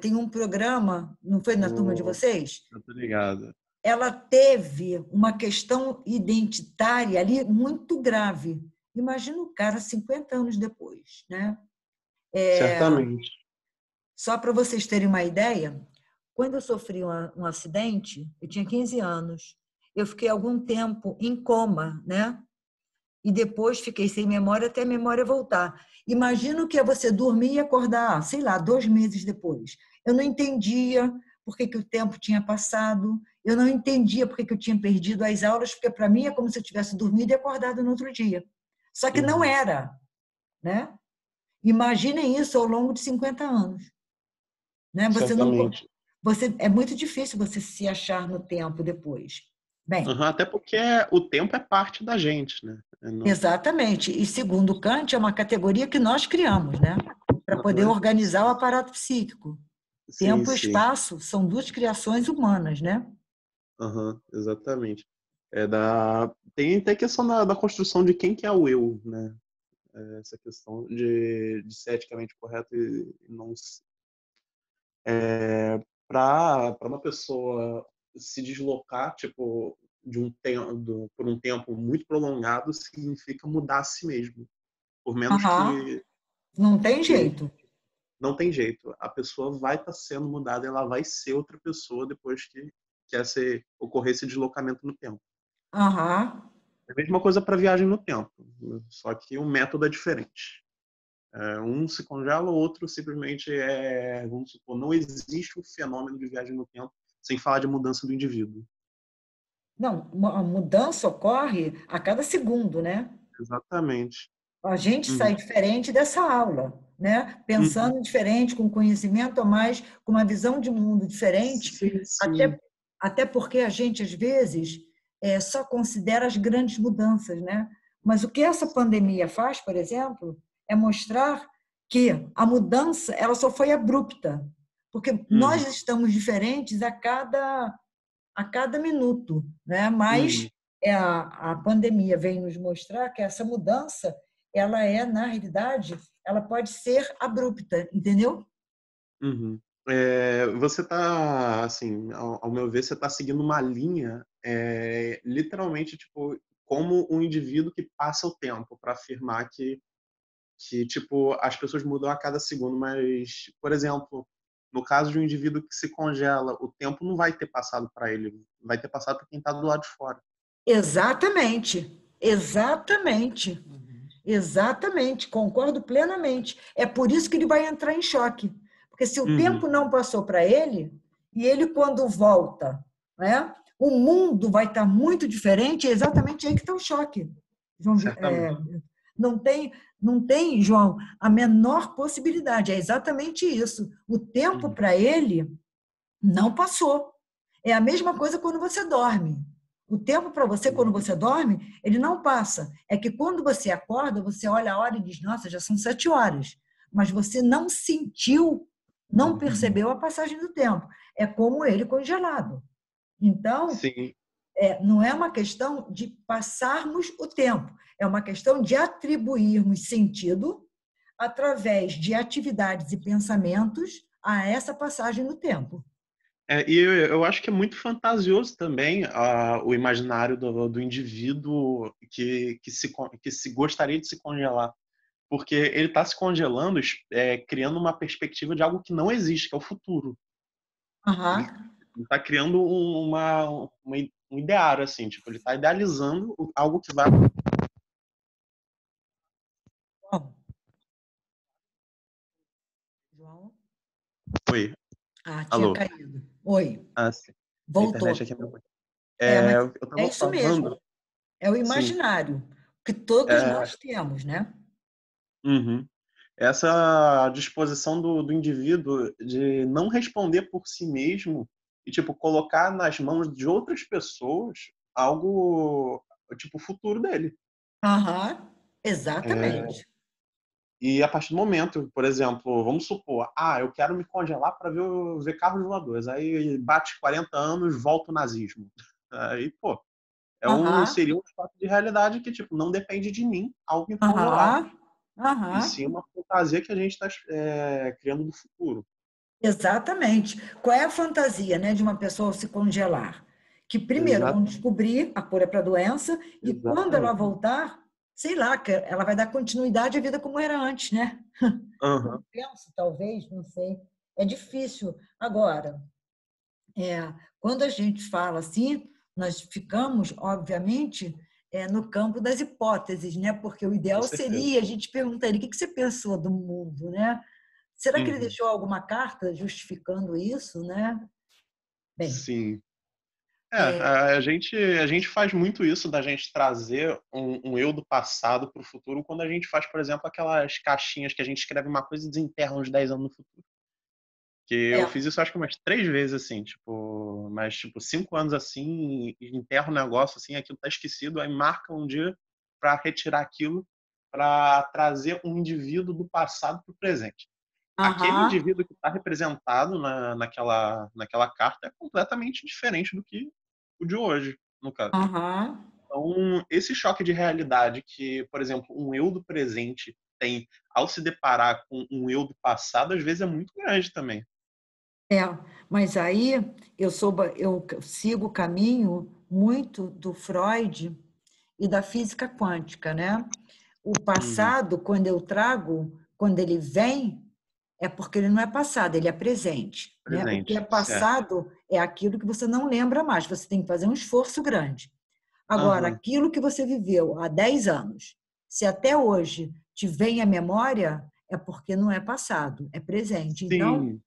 tem um programa, não foi na turma de vocês? Eu tô ligado. Ela teve uma questão identitária ali muito grave. Imagina o cara 50 anos depois, né? Certamente. Só para vocês terem uma ideia, quando eu sofri um acidente, eu tinha 15 anos, eu fiquei algum tempo em coma, né? E depois fiquei sem memória até a memória voltar. Imagina o que é você dormir e acordar, sei lá, 2 meses depois. Eu não entendia por que o tempo tinha passado, eu não entendia por que eu tinha perdido as aulas, porque para mim é como se eu tivesse dormido e acordado no outro dia. Só que não era, né? Imaginem isso ao longo de 50 anos. Né? Certamente. É muito difícil você se achar no tempo depois. Bem, Até porque o tempo é parte da gente, né? Exatamente. E segundo Kant, é uma categoria que nós criamos, né? Para poder organizar o aparato psíquico. Sim, Tempo e sim. espaço são duas criações humanas, né? Exatamente. Tem até a questão da construção de quem que é o eu, né? Essa questão de ser eticamente correto e não para uma pessoa se deslocar, tipo, por um tempo muito prolongado, significa mudar a si mesmo. Por menos Aham. Não tem que jeito. não tem jeito. A pessoa vai estar sendo mudada, ela vai ser outra pessoa depois que ocorrer esse deslocamento no tempo. Aham. É a mesma coisa para viagem no tempo, só que o método é diferente. Um se congela, o outro simplesmente vamos supor, não existe um fenômeno de viagem no tempo sem falar de mudança do indivíduo. Não, a mudança ocorre a cada segundo, né? Exatamente. A gente Uhum. sai diferente dessa aula, né? Uhum. Pensando diferente, com conhecimento a mais, com uma visão de mundo diferente, Sim, sim. até porque a gente, às vezes, só considera as grandes mudanças, né? Mas o que essa pandemia faz, por exemplo, é mostrar que a mudança ela só foi abrupta, porque nós Uhum. estamos diferentes a cada minuto, né? Mas Uhum. a pandemia vem nos mostrar que essa mudança, ela na realidade, ela pode ser abrupta, entendeu? Uhum. Você está, assim, ao meu ver, você está seguindo uma linha, literalmente, tipo, como um indivíduo que passa o tempo para afirmar que, tipo, as pessoas mudam a cada segundo, mas, por exemplo, no caso de um indivíduo que se congela, o tempo não vai ter passado para ele, vai ter passado para quem está do lado de fora. Exatamente, exatamente, exatamente, concordo plenamente. É por isso que ele vai entrar em choque, porque se o Uhum. tempo não passou para ele, e ele quando volta, né, o mundo vai estar muito diferente, é exatamente aí que está o choque. Certamente. Não tem, João, a menor possibilidade, é exatamente isso. O tempo Uhum. para ele não passou. É a mesma coisa quando você dorme. O tempo para você, quando você dorme, ele não passa. É que quando você acorda, você olha a hora e diz, nossa, já são 7 horas. Mas você não sentiu, não percebeu a passagem do tempo. É como ele congelado. Então, Sim. não é uma questão de passarmos o tempo, é uma questão de atribuirmos sentido através de atividades e pensamentos a essa passagem no tempo. E eu acho que é muito fantasioso também o imaginário do indivíduo que se gostaria de se congelar, porque ele está se congelando, criando uma perspectiva de algo que não existe, que é o futuro. Ele Aham. está criando um ideário, assim, tipo, ele está idealizando algo que vai. João? João? Oi, Tinha alô. caído. Oi, Sim. A internet voltou. aqui é muito ruim. Mas Eu é estava isso mesmo, falando, é o sim. imaginário que todos É, nós temos, né? uhum. Essa disposição do indivíduo de não responder por si mesmo e, tipo, colocar nas mãos de outras pessoas algo, tipo, o futuro dele. Aham, É, exatamente. e a partir do momento, por exemplo, vamos supor, eu quero me congelar para ver carros voadores. Aí bate 40 anos, volta o nazismo. Aí, pô, Aham, seria um fato de realidade que, tipo, não depende de mim algo me congelar. aham, E aham. sim uma fantasia que a gente está criando do futuro. Exatamente. Qual é a fantasia, né, de uma pessoa se congelar? Que primeiro Exato, vão descobrir a cura para a doença e quando ela exatamente. voltar, sei lá, que ela vai dar continuidade à vida como era antes, né? Aham. Penso, talvez, não sei. É difícil. Agora, quando a gente fala assim, nós ficamos, obviamente, no campo das hipóteses, né? Porque o Com ideal certeza. seria, a gente perguntaria, o que você pensou do mundo, né? Será que ele Uhum. deixou alguma carta justificando isso, né? Bem, Sim. A gente faz muito isso da gente trazer um eu do passado para o futuro quando a gente faz, por exemplo, aquelas caixinhas que a gente escreve uma coisa e desenterra uns 10 anos no futuro. Que eu fiz isso acho que umas 3 vezes, assim, tipo, mas tipo, 5 anos assim, enterro o negócio, assim, aquilo tá esquecido, aí marca um dia para retirar aquilo, para trazer um indivíduo do passado para o presente. Aquele Aham, indivíduo que está representado naquela carta é completamente diferente do que o de hoje, no caso. aham. Então, esse choque de realidade que, por exemplo, um eu do presente tem ao se deparar com um eu do passado, às vezes é muito grande também. É, mas aí eu sigo o caminho muito do Freud e da física quântica, né? O Uhum. passado, quando eu trago, quando ele vem, é porque ele não é passado, ele é presente, né? O que é Presente, certo. passado é aquilo que você não lembra mais, você tem que fazer um esforço grande. Agora, Aham. aquilo que você viveu há 10 anos, se até hoje te vem à memória, é porque não é passado, é presente. Então, Sim.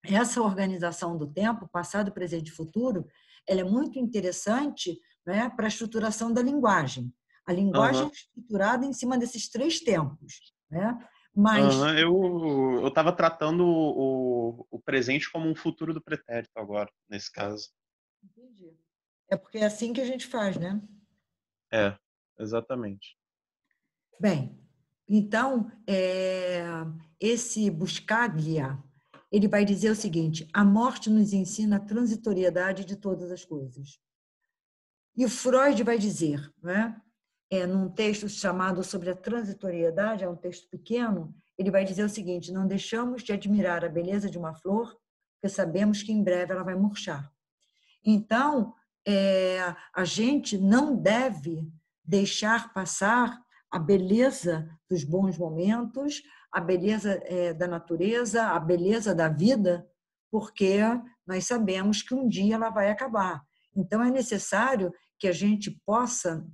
essa organização do tempo, passado, presente e futuro, ela é muito interessante, né, para a estruturação da linguagem. A linguagem Aham. é estruturada em cima desses 3 tempos, né? Mas Aham. Eu estava tratando o presente como um futuro do pretérito agora, nesse caso. entendi. É porque é assim que a gente faz, né? É, exatamente. Bem, então, esse Buscaglia, ele vai dizer o seguinte: a morte nos ensina a transitoriedade de todas as coisas. E o Freud vai dizer, né? Num texto chamado Sobre a Transitoriedade, é um texto pequeno, ele vai dizer o seguinte: não deixamos de admirar a beleza de uma flor, porque sabemos que em breve ela vai murchar. Então, a gente não deve deixar passar a beleza dos bons momentos, a beleza da natureza, a beleza da vida, porque nós sabemos que um dia ela vai acabar. Então, é necessário que a gente possa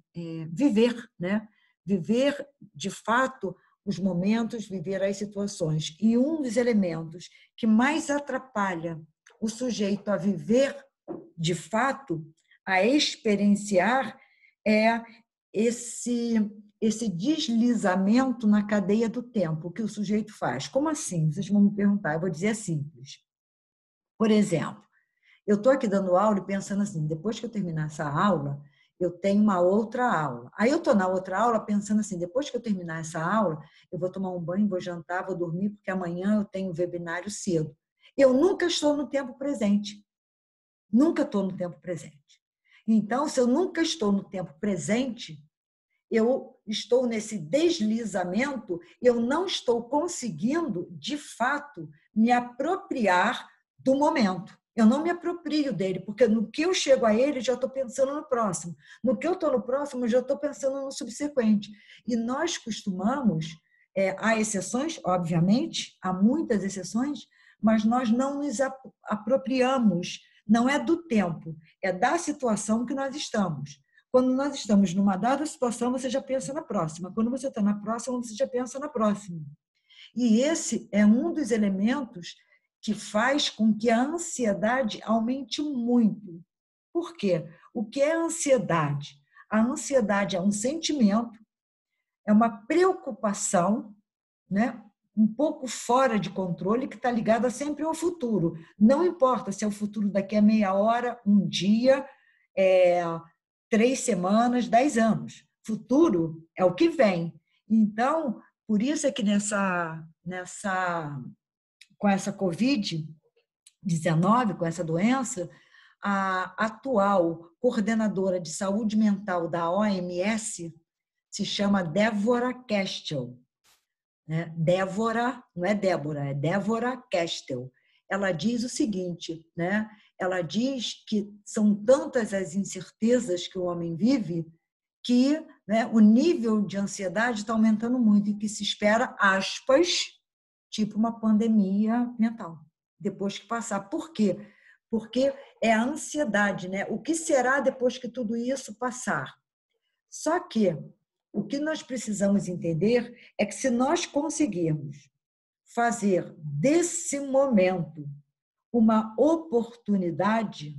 viver, né? Viver de fato os momentos, viver as situações. E um dos elementos que mais atrapalha o sujeito a viver de fato, a experienciar é esse deslizamento na cadeia do tempo que o sujeito faz. Como assim? Vocês vão me perguntar, eu vou dizer simples. Por exemplo, eu estou aqui dando aula e pensando assim, depois que eu terminar essa aula, eu tenho uma outra aula. Aí eu estou na outra aula pensando assim, depois que eu terminar essa aula, eu vou tomar um banho, vou jantar, vou dormir, porque amanhã eu tenho um webinário cedo. Eu nunca estou no tempo presente. Nunca estou no tempo presente. Então, se eu nunca estou no tempo presente, eu estou nesse deslizamento, eu não estou conseguindo, de fato, me apropriar do momento. Eu não me aproprio dele, porque no que eu chego a ele, já estou pensando no próximo. No que eu estou no próximo, já estou pensando no subsequente. E nós costumamos, há exceções, obviamente, há muitas exceções, mas nós não nos apropriamos, não é do tempo, é da situação que nós estamos. Quando nós estamos numa dada situação, você já pensa na próxima. Quando você está na próxima, você já pensa na próxima. E esse é um dos elementos que faz com que a ansiedade aumente muito. Por quê? O que é a ansiedade? A ansiedade é um sentimento, é uma preocupação, né? Um pouco fora de controle, que está ligada sempre ao futuro. Não importa se é o futuro daqui a meia hora, um dia, 3 semanas, 10 anos. Futuro é o que vem. Então, por isso é que com essa Covid-19, com essa doença, a atual coordenadora de saúde mental da OMS se chama Deborah Castel. Né? Débora, não é Débora, é Deborah Castel. Ela diz o seguinte, né? Ela diz que são tantas as incertezas que o homem vive que, né, o nível de ansiedade está aumentando muito e que se espera, aspas, tipo uma pandemia mental, depois que passar. Por quê? Porque é a ansiedade, né? O que será depois que tudo isso passar? Só que o que nós precisamos entender é que se nós conseguirmos fazer desse momento uma oportunidade,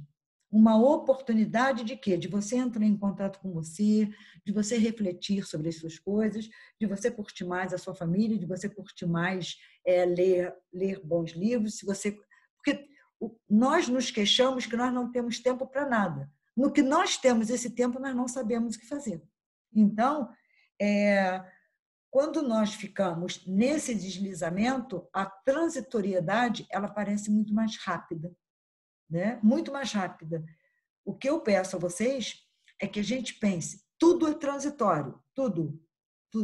uma oportunidade de quê? De você entrar em contato com você, de você refletir sobre as suas coisas, de você curtir mais a sua família, de você curtir mais ler bons livros. Porque nós nos queixamos que nós não temos tempo para nada. No que nós temos esse tempo, nós não sabemos o que fazer. Então, quando nós ficamos nesse deslizamento, a transitoriedade ela parece muito mais rápida, né? Muito mais rápida. O que eu peço a vocês é que a gente pense, tudo é transitório, tudo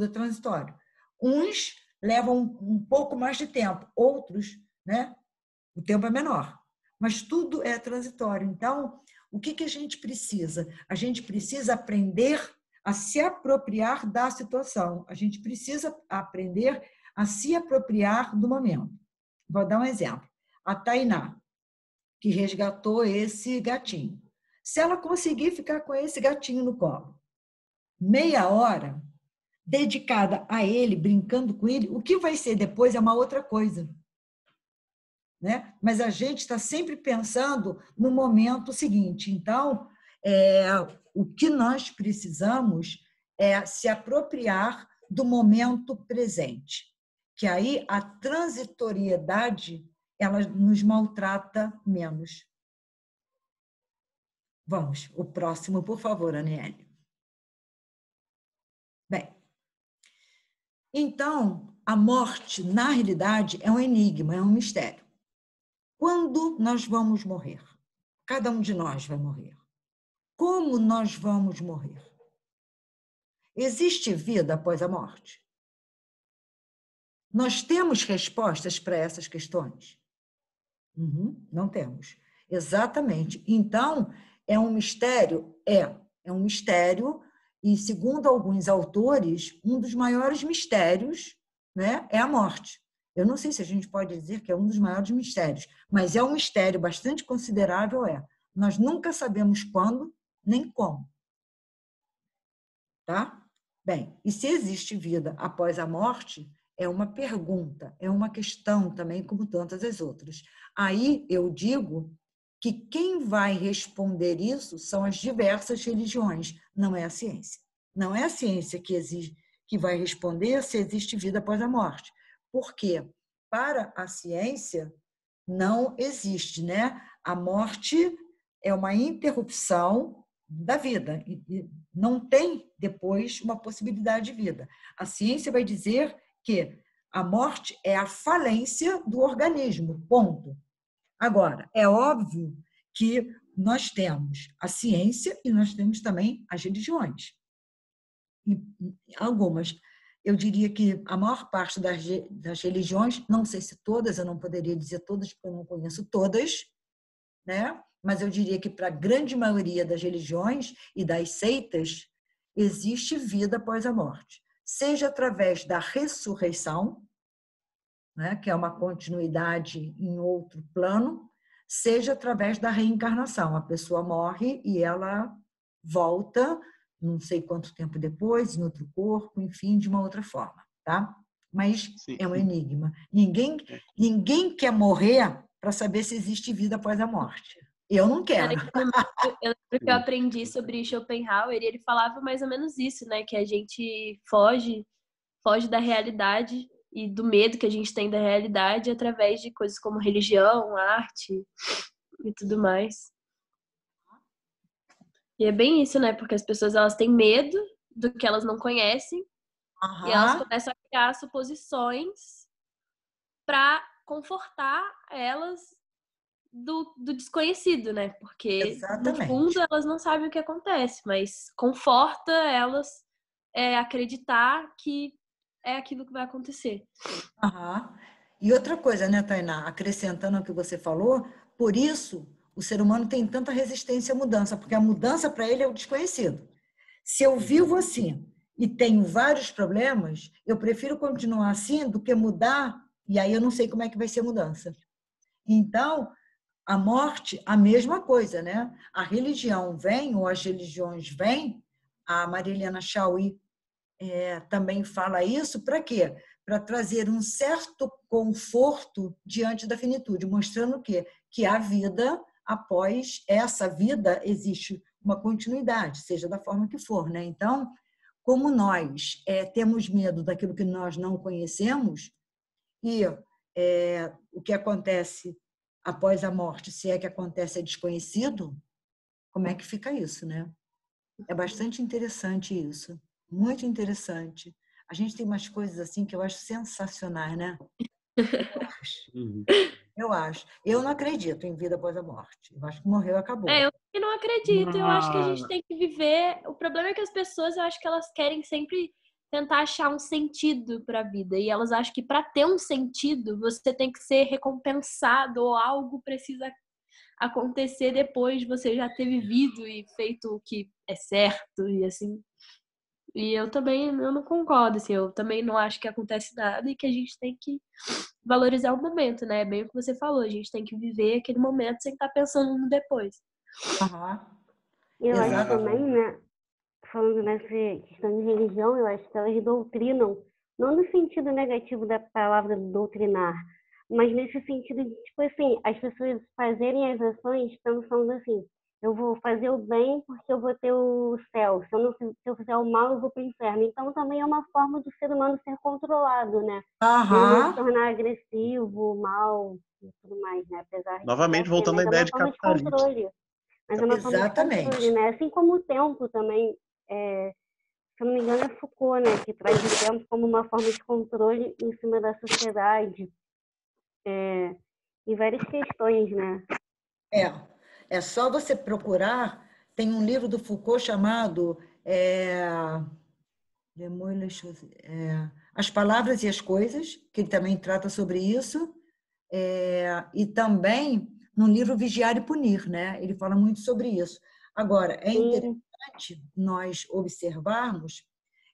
é transitório. Uns levam um pouco mais de tempo, outros, né? O tempo é menor, mas tudo é transitório. Então, o que a gente precisa? A gente precisa aprender a se apropriar da situação. A gente precisa aprender a se apropriar do momento. Vou dar um exemplo. A Tainá, que resgatou esse gatinho. Se ela conseguir ficar com esse gatinho no colo, meia hora, dedicada a ele, brincando com ele, o que vai ser depois é uma outra coisa. Né? Mas a gente está sempre pensando no momento seguinte. Então, o que nós precisamos é se apropriar do momento presente, que aí a transitoriedade ela nos maltrata menos. Vamos, o próximo, por favor, Aniele. Bem, então, a morte, na realidade, é um enigma, é um mistério. Quando nós vamos morrer? Cada um de nós vai morrer. Como nós vamos morrer? Existe vida após a morte? Nós temos respostas para essas questões? Não temos. Exatamente. Então, é um mistério? É um mistério, e segundo alguns autores, um dos maiores mistérios, né, é a morte. Eu não sei se a gente pode dizer que é um dos maiores mistérios, mas é um mistério bastante considerável, Nós nunca sabemos quando, nem como. Tá? Bem, e se existe vida após a morte, é uma pergunta, é uma questão também, como tantas as outras. Aí eu digo que quem vai responder isso são as diversas religiões, não é a ciência. Não é a ciência que vai responder se existe vida após a morte. Porque para a ciência não existe, né? A morte é uma interrupção da vida, e não tem depois uma possibilidade de vida. A ciência vai dizer que a morte é a falência do organismo, ponto. Agora, é óbvio que nós temos a ciência e nós temos também as religiões. E algumas, eu diria que a maior parte das religiões, não sei se todas, eu não poderia dizer todas, porque eu não conheço todas, né? Mas eu diria que para a grande maioria das religiões e das seitas, existe vida após a morte. Seja através da ressurreição, né, que é uma continuidade em outro plano, seja através da reencarnação. A pessoa morre e ela volta, não sei quanto tempo depois, em outro corpo, enfim, de uma outra forma, tá? Mas sim, é um enigma. Ninguém quer morrer para saber se existe vida após a morte. Eu não quero. Eu lembro que eu aprendi sobre Schopenhauer e ele falava mais ou menos isso, né? Que a gente foge da realidade e do medo que a gente tem da realidade através de coisas como religião, arte e tudo mais. E é bem isso, né? Porque as pessoas elas têm medo do que elas não conhecem e elas começam a criar suposições para confortar elas do desconhecido, né? Porque exatamente, no fundo elas não sabem o que acontece, mas conforta elas acreditar que é aquilo que vai acontecer. E outra coisa, né, Tainá? Acrescentando o que você falou, por isso o ser humano tem tanta resistência à mudança, porque a mudança para ele é o desconhecido. Se eu vivo assim e tenho vários problemas, eu prefiro continuar assim do que mudar, e aí eu não sei como é que vai ser a mudança. Então, a morte, a mesma coisa, né? A religião vem, ou as religiões vêm, a Marilena Chauí também fala isso, para quê? Para trazer um certo conforto diante da finitude, mostrando que há vida após essa vida existe uma continuidade, seja da forma que for, né? Então, como nós temos medo daquilo que nós não conhecemos e o que acontece após a morte, se é que acontece, é desconhecido, como é que fica isso, né? É bastante interessante isso, muito interessante. A gente tem umas coisas assim que eu acho sensacionais, né? Eu acho. Eu não acredito em vida após a morte. Eu acho que morreu e acabou. Eu não acredito. Eu acho que a gente tem que viver. O problema é que as pessoas, eu acho que elas querem sempre tentar achar um sentido para a vida. E elas acham que para ter um sentido, você tem que ser recompensado ou algo precisa acontecer depois de você já ter vivido e feito o que é certo e assim. E eu não concordo, assim, eu também não acho que acontece nada e que a gente tem que valorizar o momento, né? Bem o que você falou, a gente tem que viver aquele momento sem estar pensando no depois. Eu acho também, né, falando nessa questão de religião, eu acho que elas doutrinam, não no sentido negativo da palavra doutrinar, mas nesse sentido de, tipo assim, as pessoas fazerem as ações pensando assim, eu vou fazer o bem porque eu vou ter o céu, se eu fizer o mal eu vou para o inferno. Então também é uma forma do ser humano ser controlado, né? Ele se tornar agressivo, mal e tudo mais, né? Apesar de novamente, voltando à ideia de capitalismo. Mas é uma forma de controle, né? Assim como o tempo também, se eu não me engano, é Foucault, né? Que traz o tempo como uma forma de controle em cima da sociedade. E várias questões, né? É só você procurar. Tem um livro do Foucault chamado As Palavras e as Coisas, que ele também trata sobre isso. E também no livro Vigiar e Punir, né? Ele fala muito sobre isso. Agora, é interessante nós observarmos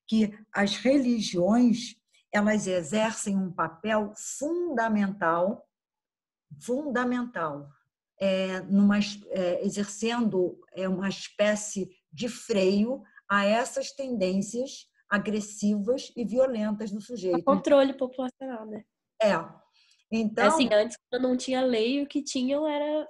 que as religiões, elas exercem um papel fundamental, exercendo uma espécie de freio a essas tendências agressivas e violentas do sujeito. O controle populacional, né? Então, assim, antes, quando não tinha lei, o que tinham era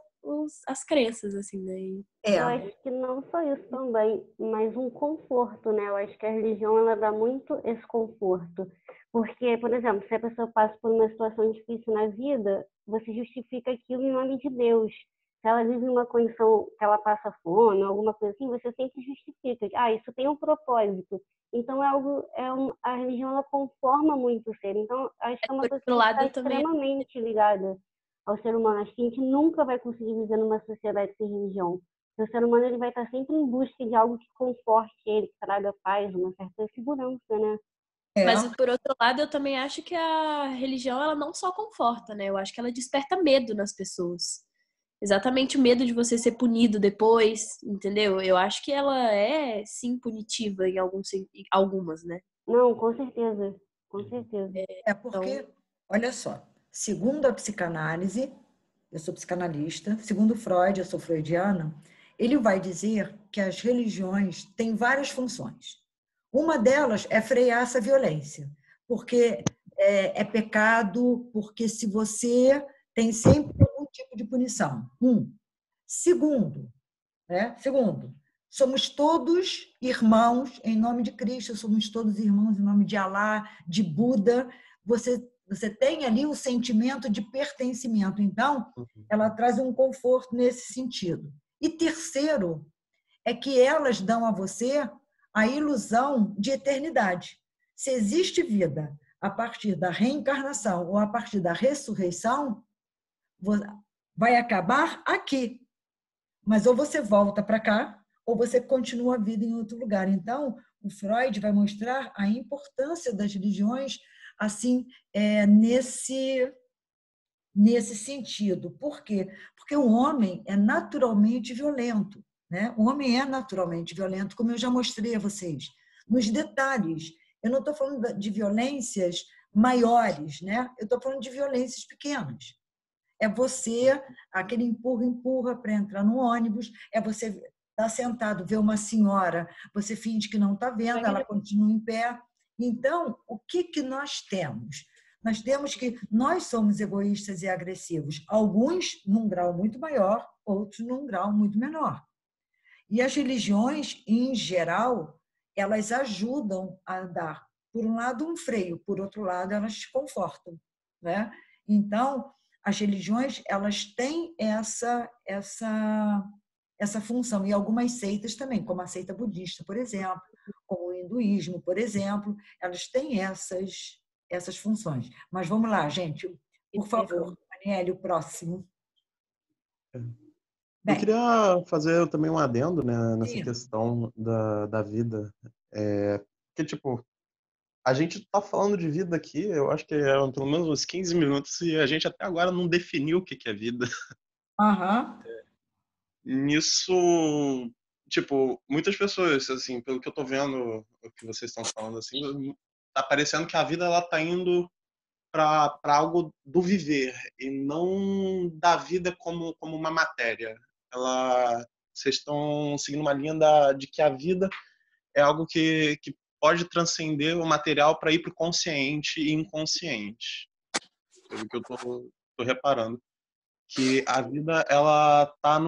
as crenças, assim, né? Eu acho que não só isso também, mas um conforto, né? Eu acho que a religião, ela dá muito esse conforto. Porque, por exemplo, se a pessoa passa por uma situação difícil na vida, você justifica aquilo em nome de Deus. Se ela vive uma condição que ela passa fome, alguma coisa assim, você sempre justifica. Isso tem um propósito. Então, a religião, ela conforma muito o ser. Então, acho que é uma coisa que está extremamente ligada ao ser humano. Acho que a gente nunca vai conseguir viver numa sociedade sem religião. O ser humano, ele vai estar sempre em busca de algo que conforte ele, que traga paz, uma certa segurança, né? Mas, por outro lado, eu também acho que a religião, ela não só conforta, né? Eu acho que ela desperta medo nas pessoas. Exatamente o medo de você ser punido depois, entendeu? Eu acho que ela é, sim, punitiva em algumas, né? Não, com certeza. Com certeza. Porque, olha só, segundo a psicanálise, eu sou psicanalista, segundo Freud, eu sou freudiana, ele vai dizer que as religiões têm várias funções. Uma delas é frear essa violência, porque é pecado, porque se você tem sempre algum tipo de punição. Segundo, somos todos irmãos em nome de Cristo, somos todos irmãos em nome de Alá, de Buda. Você tem ali o sentimento de pertencimento. Então, ela traz um conforto nesse sentido. E terceiro, é que elas dão a você a ilusão de eternidade. Se existe vida a partir da reencarnação ou a partir da ressurreição, vai acabar aqui. Mas ou você volta para cá, ou você continua a vida em outro lugar. Então, o Freud vai mostrar a importância das religiões assim, nesse sentido. Por quê? Porque o homem é naturalmente violento. Né? O homem é naturalmente violento, como eu já mostrei a vocês. Nos detalhes, eu não estou falando de violências maiores, né? Eu estou falando de violências pequenas. É você, aquele empurra para entrar no ônibus, é você estar sentado, ver uma senhora, você finge que não está vendo, ela continua em pé. Então, o que nós temos? Nós temos que nós somos egoístas e agressivos, alguns num grau muito maior, outros num grau muito menor. E as religiões, em geral, elas ajudam a dar, por um lado, um freio, por outro lado, elas te confortam, né? Então, as religiões, elas têm essa função, e algumas seitas também, como a seita budista, por exemplo, como o hinduísmo, por exemplo, elas têm essas funções. Mas vamos lá, gente, por favor, Daniele, o próximo. Eu queria fazer também um adendo, né, nessa Sim. questão da vida. Porque, tipo, a gente tá falando de vida aqui, eu acho que é pelo menos uns 15 minutos, e a gente até agora não definiu o que é vida. Aham. Nisso, tipo, muitas pessoas, assim, pelo que eu tô vendo, o que vocês estão falando, assim, tá parecendo que a vida, ela tá indo para algo do viver, e não da vida como uma matéria. Vocês estão seguindo uma linha de que a vida é algo que pode transcender o material para ir para o consciente e inconsciente. Pelo que eu tô reparando. Que a vida, ela tá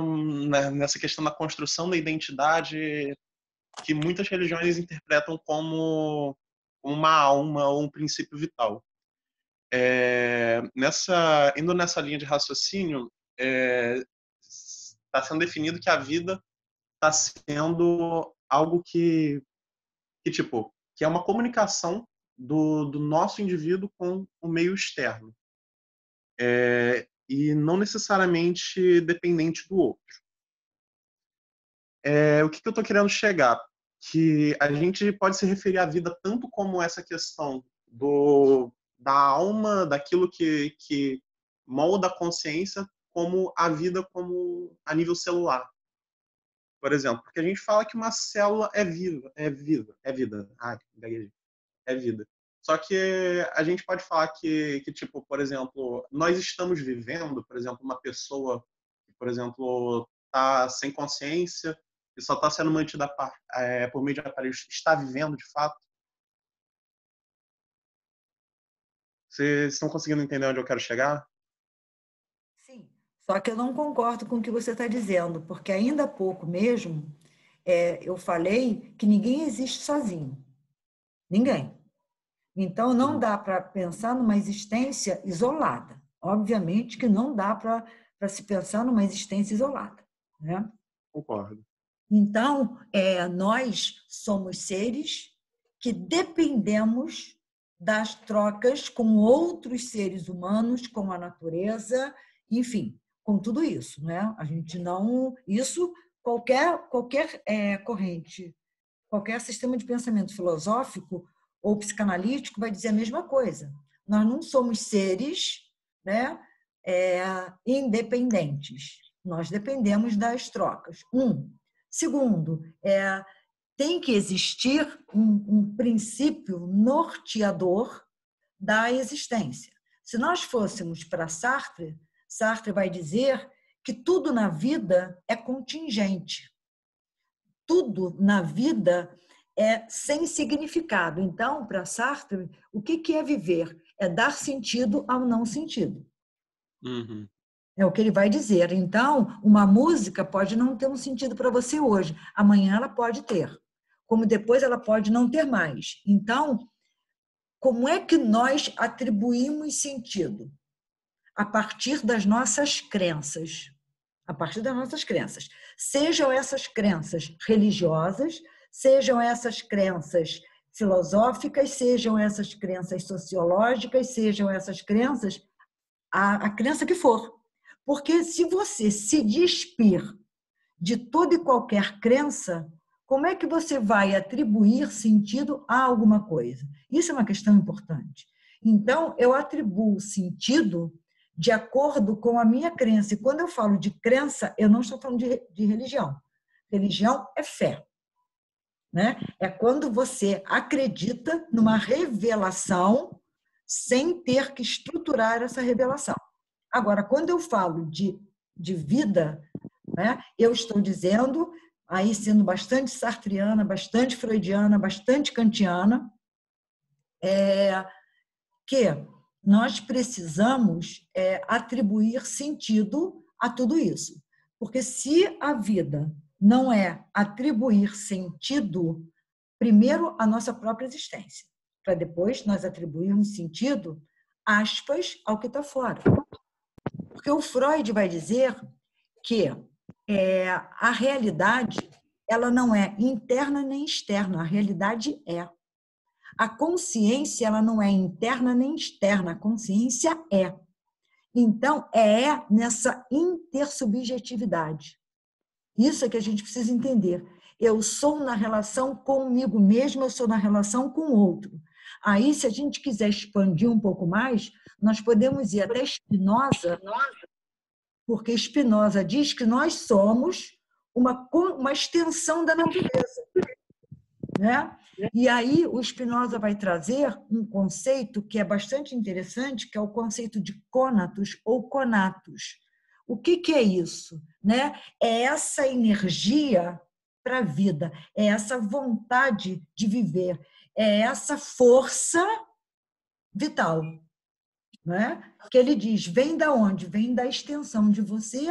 nessa questão da construção da identidade que muitas religiões interpretam como uma alma ou um princípio vital. Indo nessa linha de raciocínio, está sendo definido que a vida está sendo algo que é uma comunicação do nosso indivíduo com o meio externo. E não necessariamente dependente do outro. O que eu estou querendo chegar? Que a gente pode se referir à vida tanto como essa questão da alma, daquilo que molda a consciência, como a vida como a nível celular. Por exemplo, porque a gente fala que uma célula é vida. Ai, gaguejei. É vida. Só que a gente pode falar que, tipo, por exemplo, nós estamos vivendo, por exemplo, uma pessoa que, por exemplo, está sem consciência e só está sendo mantida por meio de aparelhos, está vivendo de fato. Vocês estão conseguindo entender onde eu quero chegar? Sim, só que eu não concordo com o que você está dizendo, porque ainda há pouco mesmo eu falei que ninguém existe sozinho. Ninguém. Então, não dá para pensar numa existência isolada. Obviamente que não dá para se pensar numa existência isolada, né? Concordo. Então, nós somos seres que dependemos das trocas com outros seres humanos, com a natureza, enfim, com tudo isso, né? A gente não... Isso, qualquer corrente, qualquer sistema de pensamento filosófico ou psicanalítico vai dizer a mesma coisa. Nós não somos seres, né, independentes. Nós dependemos das trocas. Segundo, tem que existir um princípio norteador da existência. Se nós fôssemos para Sartre, Sartre vai dizer que tudo na vida é contingente. Tudo na vida é sem significado. Então, para Sartre, o que é viver? É dar sentido ao não sentido. Uhum. É o que ele vai dizer. Então, uma música pode não ter um sentido para você hoje. Amanhã ela pode ter. Como depois ela pode não ter mais. Então, como é que nós atribuímos sentido? A partir das nossas crenças. A partir das nossas crenças. Sejam essas crenças religiosas, sejam essas crenças filosóficas, sejam essas crenças sociológicas, sejam essas crenças, a crença que for. Porque se você se despir de toda e qualquer crença, como é que você vai atribuir sentido a alguma coisa? Isso é uma questão importante. Então, eu atribuo sentido de acordo com a minha crença. E quando eu falo de crença, eu não estou falando de religião. Religião é fé. Né? É quando você acredita numa revelação sem ter que estruturar essa revelação. Agora, quando eu falo de vida, né, eu estou dizendo, aí sendo bastante sartriana, bastante freudiana, bastante kantiana, que nós precisamos atribuir sentido a tudo isso. Porque se a vida não é atribuir sentido, primeiro, à nossa própria existência, para depois nós atribuirmos sentido, aspas, ao que está fora. Porque o Freud vai dizer que a realidade ela não é interna nem externa, a realidade é. A consciência ela não é interna nem externa, a consciência é. Então, é nessa intersubjetividade. Isso é que a gente precisa entender. Eu sou na relação comigo mesmo, eu sou na relação com o outro. Aí, se a gente quiser expandir um pouco mais, nós podemos ir até Spinoza, porque Spinoza diz que nós somos uma extensão da natureza. Né? E aí o Spinoza vai trazer um conceito que é bastante interessante, que é o conceito de cônatos ou conatos. O que é isso? Né? É essa energia para a vida, é essa vontade de viver, é essa força vital. Né? Que ele diz, vem da onde? Vem da extensão de você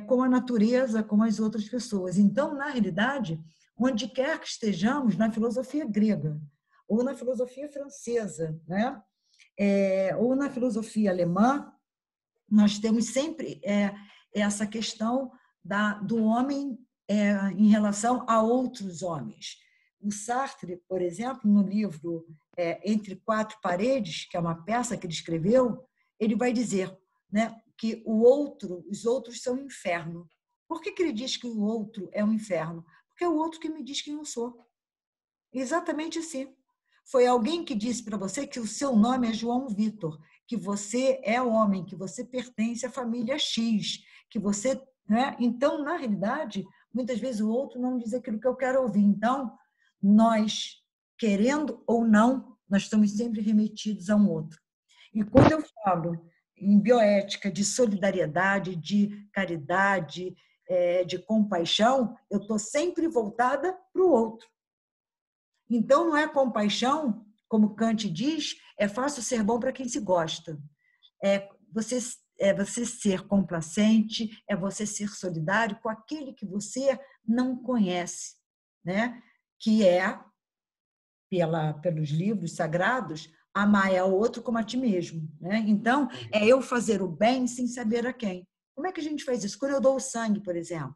com a natureza, com as outras pessoas. Então, na realidade, onde quer que estejamos, na filosofia grega, ou na filosofia francesa, né? Ou na filosofia alemã, nós temos sempre essa questão do homem em relação a outros homens. O Sartre, por exemplo, no livro Entre Quatro Paredes, que é uma peça que ele escreveu, ele vai dizer, né, que os outros são o inferno. Por que ele diz que o outro é um inferno? Porque é o outro que me diz quem eu sou. Exatamente assim. Foi alguém que disse para você que o seu nome é João Vitor, que você é homem, que você pertence à família X, que você... Né? Então, na realidade, muitas vezes o outro não diz aquilo que eu quero ouvir. Então, nós, querendo ou não, nós estamos sempre remetidos a um outro. E quando eu falo em bioética de solidariedade, de caridade, de compaixão, eu estou sempre voltada para o outro. Então, não é compaixão, como Kant diz, é fácil ser bom para quem se gosta. É você ser complacente, é você ser solidário com aquele que você não conhece, né? Que é, pelos livros sagrados, amar ao outro como a ti mesmo. Né? Então, é eu fazer o bem sem saber a quem. Como é que a gente faz isso? Quando eu dou o sangue, por exemplo.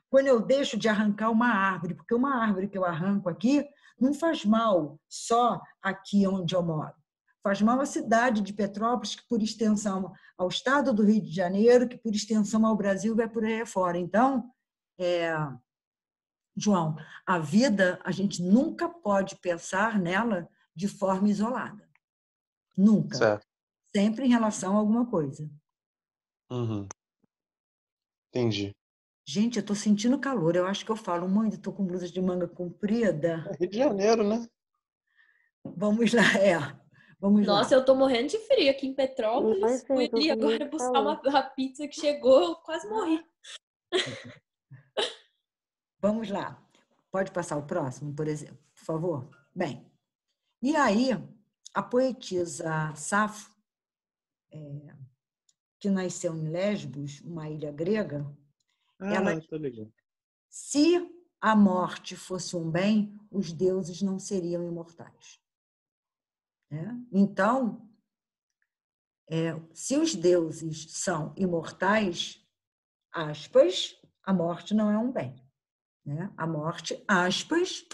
Quando eu deixo de arrancar uma árvore, porque uma árvore que eu arranco aqui não faz mal só aqui onde eu moro. Faz mal à cidade de Petrópolis, que por extensão ao estado do Rio de Janeiro, que por extensão ao Brasil vai por aí fora. Então, João, a vida, a gente nunca pode pensar nela de forma isolada. Nunca. Certo. Sempre em relação a alguma coisa. Uhum. Entendi. Gente, eu estou sentindo calor. Eu acho que eu falo muito, estou com blusa de manga comprida. É Rio de Janeiro, né? Vamos lá, Vamos Nossa, lá. eu tô morrendo de frio aqui em Petrópolis. Fui ali agora buscar uma pizza que chegou, eu quase morri. Vamos lá. Pode passar o próximo, por exemplo, por favor? Bem, e aí a poetisa Safo, que nasceu em Lesbos, uma ilha grega, ela tô ligado. se a morte fosse um bem, os deuses não seriam imortais. Então, se os deuses são imortais, aspas, a morte não é um bem. Né? A morte, aspas,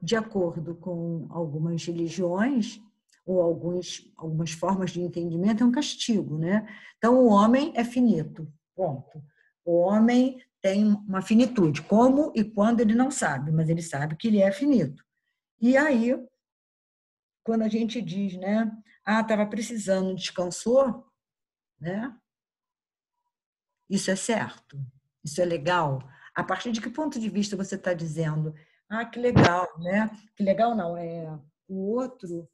de acordo com algumas religiões ou algumas formas de entendimento, é um castigo. Né? Então, o homem é finito, ponto. O homem tem uma finitude, como e quando ele não sabe, mas ele sabe que ele é finito. E aí, quando a gente diz, né, estava precisando, descansou, né? Isso é certo, isso é legal. A partir de que ponto de vista você está dizendo, que legal, né? Que legal não, o outro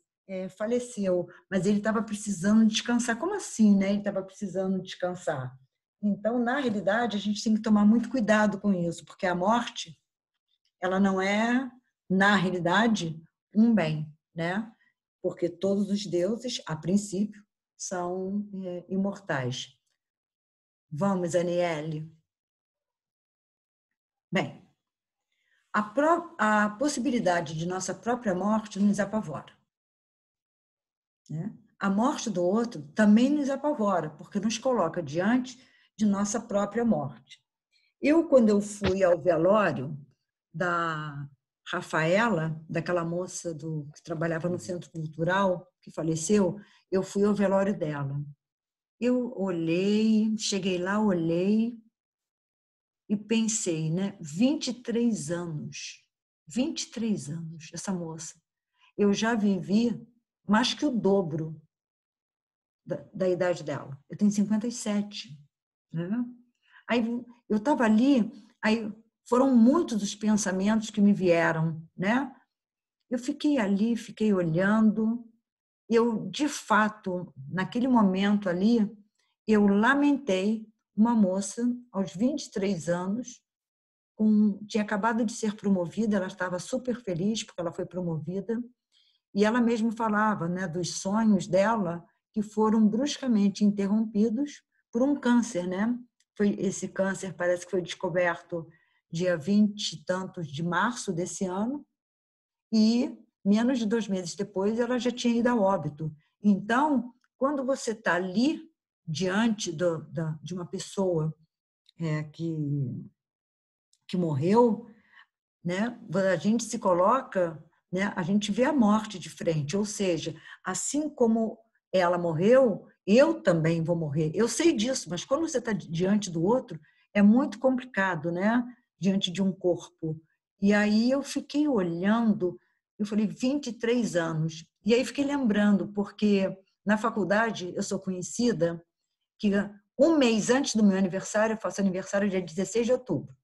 faleceu, mas ele estava precisando descansar. Como assim, né? Ele estava precisando descansar. Então, na realidade, a gente tem que tomar muito cuidado com isso, porque a morte, ela não é, na realidade, um bem, né? Porque todos os deuses, a princípio, são imortais. Vamos, Aniele. Bem, a possibilidade de nossa própria morte nos apavora, né? A morte do outro também nos apavora, porque nos coloca diante de nossa própria morte. Quando eu fui ao velório da Rafaela, daquela moça que trabalhava no Centro Cultural, que faleceu, eu fui ao velório dela. Eu olhei, cheguei lá, olhei e pensei, né? 23 anos, essa moça. Eu já vivi mais que o dobro da idade dela. Eu tenho 57, né? Aí eu estava ali, aí foram muitos os pensamentos que me vieram, né? Eu fiquei ali, fiquei olhando. Eu, de fato, naquele momento ali, eu lamentei uma moça aos 23 anos, tinha acabado de ser promovida, ela estava super feliz porque ela foi promovida, e ela mesma falava, né, dos sonhos dela que foram bruscamente interrompidos por um câncer, né? Esse câncer parece que foi descoberto dia 20 e tantos de março desse ano, e menos de 2 meses depois ela já tinha ido a óbito. Então, quando você está ali diante de uma pessoa que morreu, né, a gente se coloca, né, a gente vê a morte de frente, ou seja, assim como ela morreu, eu também vou morrer. Eu sei disso, mas quando você está diante do outro, é muito complicado, né? Diante de um corpo. E aí eu fiquei olhando, eu falei, 23 anos. E aí fiquei lembrando, porque na faculdade eu sou conhecida que um mês antes do meu aniversário, eu faço aniversário dia 16 de outubro,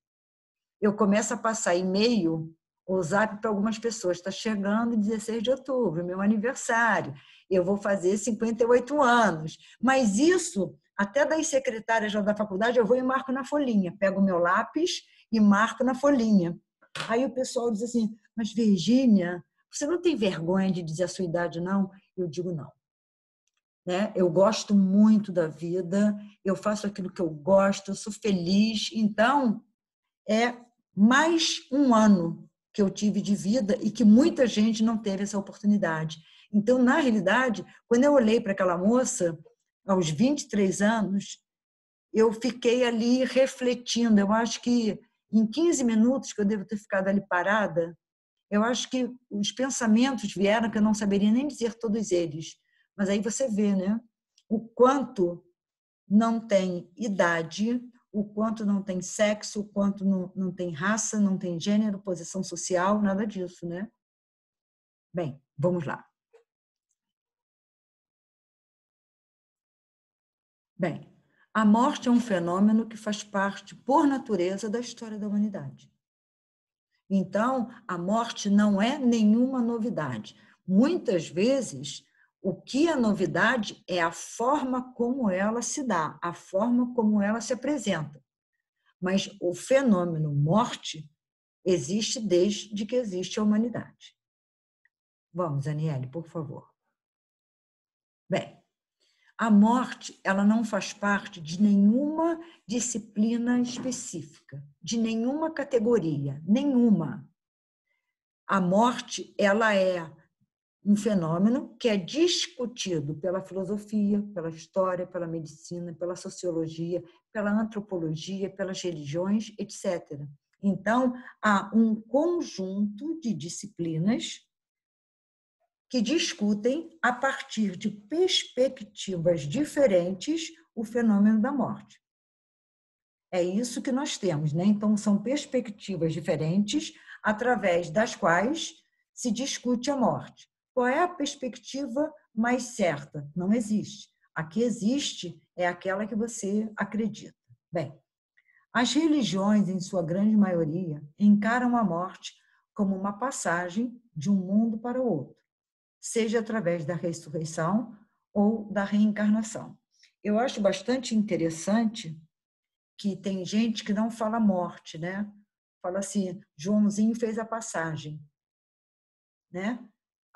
eu começo a passar e-mail ou zap para algumas pessoas. Está chegando 16 de outubro, meu aniversário. Eu vou fazer 58 anos. Mas isso, até das secretárias lá da faculdade, eu vou e marco na folhinha. Pego o meu lápis e marco na folhinha. Aí o pessoal diz assim, mas Virgínia, você não tem vergonha de dizer a sua idade, não? Eu digo, não. Né? Eu gosto muito da vida, eu faço aquilo que eu gosto, eu sou feliz. Então, é mais um ano que eu tive de vida e que muita gente não teve essa oportunidade. Então, na realidade, quando eu olhei para aquela moça, aos 23 anos, eu fiquei ali refletindo. Eu acho que em 15 minutos que eu devo ter ficado ali parada, eu acho que os pensamentos vieram que eu não saberia nem dizer todos eles. Mas aí você vê, né? O quanto não tem idade, o quanto não tem sexo, o quanto não tem raça, não tem gênero, posição social, nada disso, né? Bem, vamos lá. Bem, a morte é um fenômeno que faz parte, por natureza, da história da humanidade. Então, a morte não é nenhuma novidade. Muitas vezes, o que é novidade é a forma como ela se dá, a forma como ela se apresenta. Mas o fenômeno morte existe desde que existe a humanidade. Vamos, Aniele, por favor. Bem, a morte, ela não faz parte de nenhuma disciplina específica, de nenhuma categoria, nenhuma. A morte, ela é um fenômeno que é discutido pela filosofia, pela história, pela medicina, pela sociologia, pela antropologia, pelas religiões, etc. Então, há um conjunto de disciplinas que discutem, a partir de perspectivas diferentes, o fenômeno da morte. É isso que nós temos, né? Então, são perspectivas diferentes através das quais se discute a morte. Qual é a perspectiva mais certa? Não existe. A que existe é aquela que você acredita. Bem, as religiões, em sua grande maioria, encaram a morte como uma passagem de um mundo para o outro, seja através da ressurreição ou da reencarnação. Eu acho bastante interessante que tem gente que não fala morte, né? Fala assim, Joãozinho fez a passagem, né?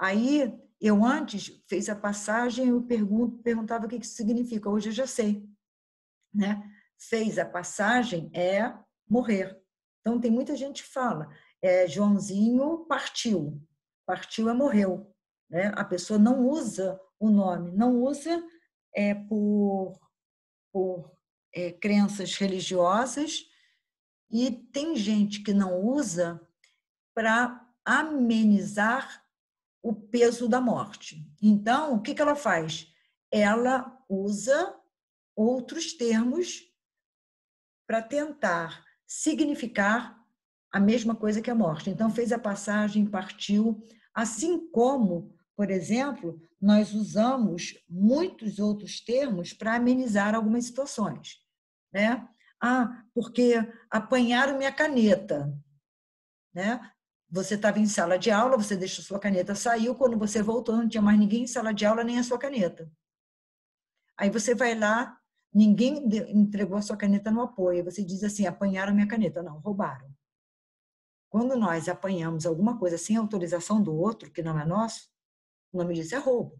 Aí, eu antes fez a passagem, eu perguntava o que isso significa, hoje eu já sei, né? fez a passagem é morrer. Então, tem muita gente que fala, Joãozinho partiu. Partiu é morreu. Né? A pessoa não usa o nome, não usa por crenças religiosas, e tem gente que não usa para amenizar o peso da morte. Então, o que ela faz? Ela usa outros termos para tentar significar a mesma coisa que a morte. Então, fez a passagem, partiu, assim como, por exemplo, nós usamos muitos outros termos para amenizar algumas situações. Né? Porque apanharam minha caneta. Né? Você estava em sala de aula, você deixou sua caneta, saiu, quando você voltou não tinha mais ninguém em sala de aula, nem a sua caneta. Aí você vai lá, ninguém entregou a sua caneta no apoio, você diz assim, apanharam minha caneta. Não, roubaram. Quando nós apanhamos alguma coisa sem autorização do outro, que não é nosso, o nome disso é roubo.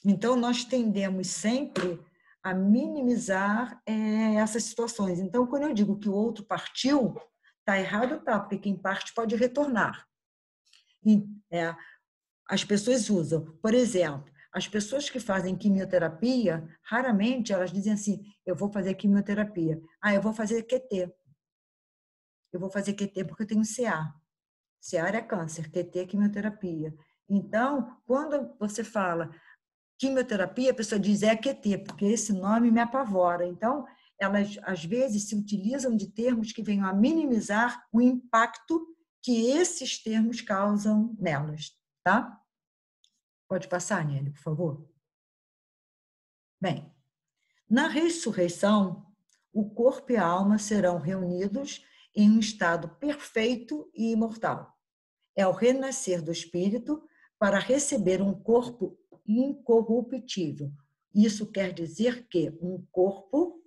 Então, nós tendemos sempre a minimizar essas situações. Então, quando eu digo que o outro partiu, está errado, tá, porque quem parte pode retornar. As pessoas usam, por exemplo, as pessoas que fazem quimioterapia, raramente elas dizem assim, eu vou fazer quimioterapia. Eu vou fazer QT. Eu vou fazer QT porque eu tenho CA. CA é câncer, QT é quimioterapia. Então, quando você fala quimioterapia, a pessoa diz QT, porque esse nome me apavora. Então, elas, às vezes, se utilizam de termos que venham a minimizar o impacto que esses termos causam nelas. Tá? Pode passar, Nelly, por favor? Bem, na ressurreição, o corpo e a alma serão reunidos em um estado perfeito e imortal. É o renascer do espírito para receber um corpo incorruptível. Isso quer dizer que um corpo,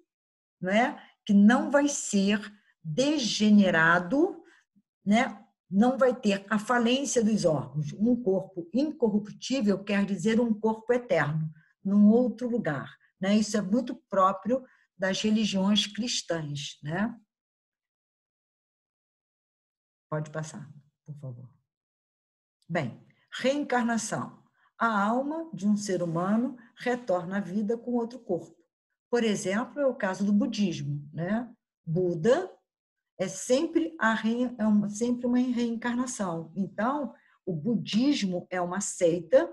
que não vai ser degenerado, não vai ter a falência dos órgãos. Um corpo incorruptível quer dizer um corpo eterno, num outro lugar. Isso é muito próprio das religiões cristãs. Pode passar, por favor. Bem, reencarnação. A alma de um ser humano retorna à vida com outro corpo. Por exemplo, é o caso do budismo. Buda é sempre uma reencarnação. Então, o budismo é uma seita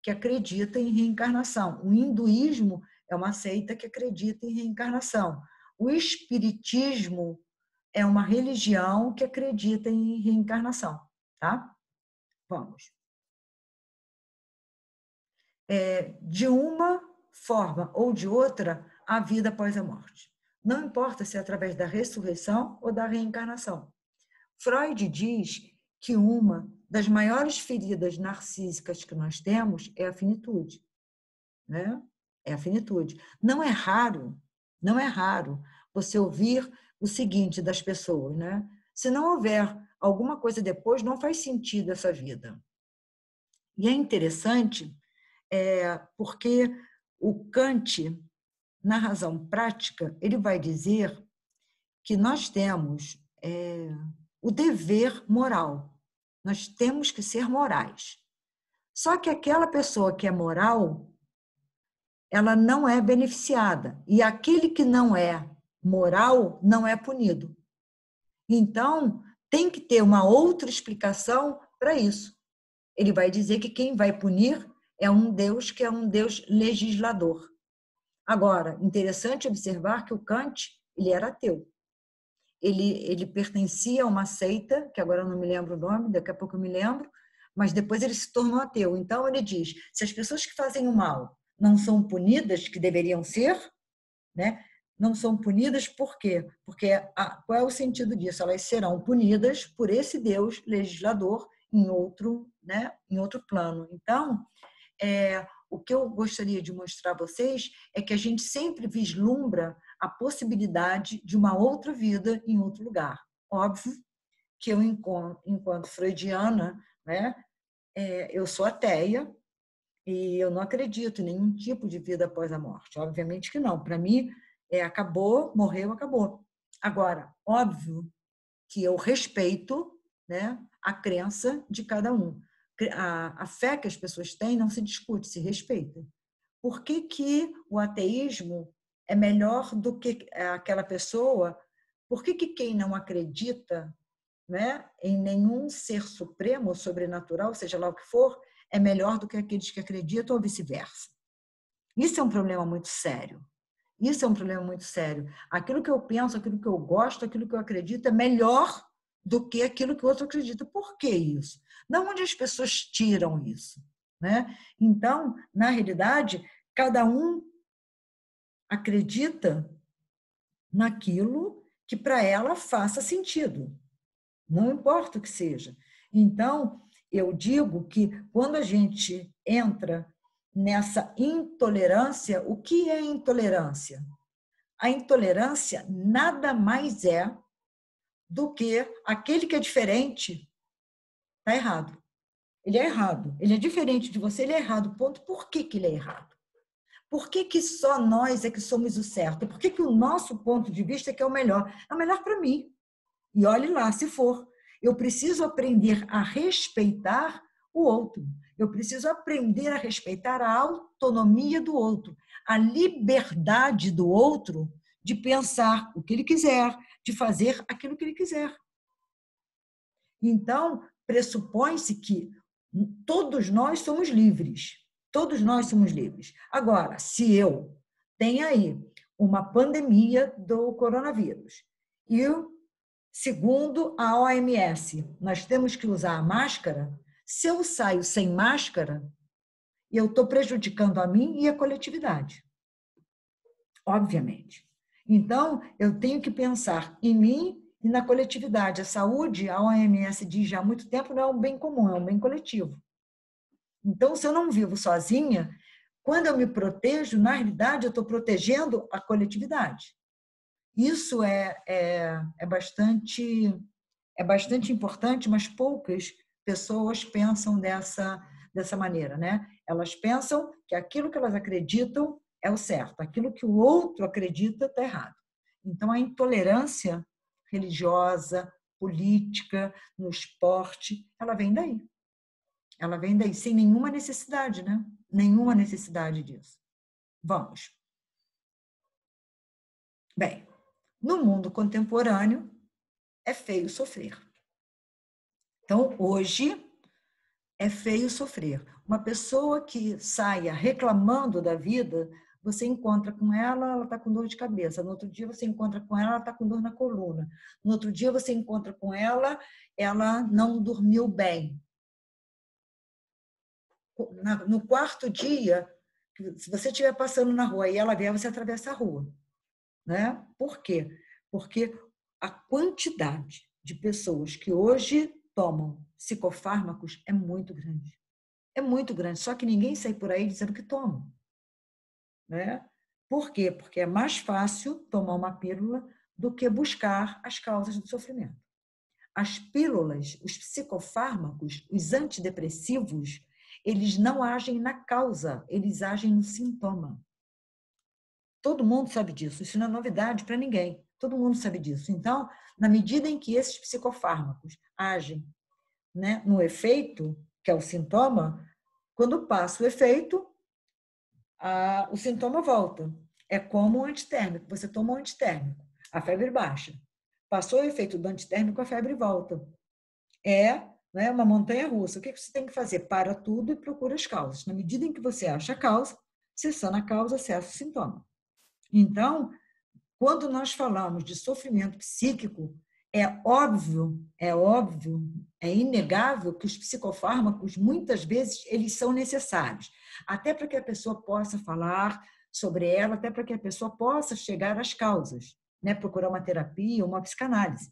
que acredita em reencarnação. O hinduísmo é uma seita que acredita em reencarnação. O espiritismo é uma religião que acredita em reencarnação. Tá? Vamos. De uma forma ou de outra, a vida após a morte. Não importa se é através da ressurreição ou da reencarnação. Freud diz que uma das maiores feridas narcísicas que nós temos é a finitude. É a finitude. Não é raro você ouvir o seguinte das pessoas, se não houver alguma coisa depois, não faz sentido essa vida. E é interessante porque o Kant, na razão prática, ele vai dizer que nós temos o dever moral. Nós temos que ser morais. Só que aquela pessoa que é moral, ela não é beneficiada. E aquele que não é moral não é punido. Então, tem que ter uma outra explicação para isso. Ele vai dizer que quem vai punir é um Deus que é um Deus legislador. Agora, interessante observar que o Kant, ele era ateu. Ele pertencia a uma seita, que agora eu não me lembro o nome, daqui a pouco eu me lembro, mas depois ele se tornou ateu. Então, ele diz, se as pessoas que fazem o mal não são punidas, que deveriam ser, não são punidas por quê? Porque qual é o sentido disso? Elas serão punidas por esse Deus legislador em outro plano. Então, o que eu gostaria de mostrar a vocês é que a gente sempre vislumbra a possibilidade de uma outra vida em outro lugar. Óbvio que eu, enquanto freudiana, eu sou ateia e eu não acredito em nenhum tipo de vida após a morte. Obviamente que não. Para mim, acabou, morreu, acabou. Agora, óbvio que eu respeito, né, a crença de cada um. A fé que as pessoas têm não se discute, se respeita. Por que que o ateísmo é melhor do que aquela pessoa? Por que que quem não acredita, né, em nenhum ser supremo ou sobrenatural, seja lá o que for, é melhor do que aqueles que acreditam ou vice-versa? Isso é um problema muito sério. Isso é um problema muito sério. Aquilo que eu penso, aquilo que eu gosto, aquilo que eu acredito é melhor do que aquilo que o outro acredita. Por que isso? De onde as pessoas tiram isso? Né? Então, na realidade, cada um acredita naquilo que para ela faça sentido. Não importa o que seja. Então, eu digo que quando a gente entra nessa intolerância, o que é intolerância? A intolerância nada mais é do que aquele que é diferente está errado. Ele é errado. Ele é diferente de você, ele é errado. Ponto. Por que que ele é errado? Por que que só nós é que somos o certo? Por que que o nosso ponto de vista é que é o melhor? É o melhor para mim. E olhe lá, se for. Eu preciso aprender a respeitar o outro. Eu preciso aprender a respeitar a autonomia do outro, a liberdade do outro de pensar o que ele quiser, de fazer aquilo que ele quiser. Então, pressupõe-se que todos nós somos livres. Todos nós somos livres. Agora, se eu tenho aí uma pandemia do coronavírus e, segundo a OMS, nós temos que usar a máscara, se eu saio sem máscara, eu estou prejudicando a mim e a coletividade. Obviamente. Então, eu tenho que pensar em mim e na coletividade. A saúde, a OMS diz já há muito tempo, não é um bem comum, é um bem coletivo. Então, se eu não vivo sozinha, quando eu me protejo, na realidade, eu estou protegendo a coletividade. Isso é bastante importante, mas poucas pessoas pensam dessa maneira, né? Elas pensam que aquilo que elas acreditam é o certo, aquilo que o outro acredita está errado. Então, a intolerância religiosa, política, no esporte, ela vem daí. Ela vem daí, sem nenhuma necessidade, né? Nenhuma necessidade disso. Vamos. Bem, no mundo contemporâneo, é feio sofrer. Então, hoje, é feio sofrer. Uma pessoa que saia reclamando da vida, você encontra com ela está com dor de cabeça. No outro dia, você encontra com ela está com dor na coluna. No outro dia, você encontra com ela não dormiu bem. No quarto dia, se você estiver passando na rua e ela vier, você atravessa a rua. Né? Por quê? Porque a quantidade de pessoas que hoje tomam psicofármacos é muito grande. É muito grande, só que ninguém sai por aí dizendo que toma. Né? Por quê? Porque é mais fácil tomar uma pílula do que buscar as causas do sofrimento. As pílulas, os psicofármacos, os antidepressivos, eles não agem na causa, eles agem no sintoma. Todo mundo sabe disso, isso não é novidade para ninguém. Todo mundo sabe disso. Então, na medida em que esses psicofármacos agem, né, no efeito, que é o sintoma, quando passa o efeito, o sintoma volta. É como o antitérmico. Você toma um antitérmico, a febre baixa. Passou o efeito do antitérmico, a febre volta. Né, uma montanha-russa. O que você tem que fazer? Para tudo e procura as causas. Na medida em que você acha a causa, cessando a causa, cessa o sintoma. Então, quando nós falamos de sofrimento psíquico, é óbvio, é inegável que os psicofármacos, muitas vezes, eles são necessários, até para que a pessoa possa falar sobre ela, até para que a pessoa possa chegar às causas, né? Procurar uma terapia, uma psicanálise.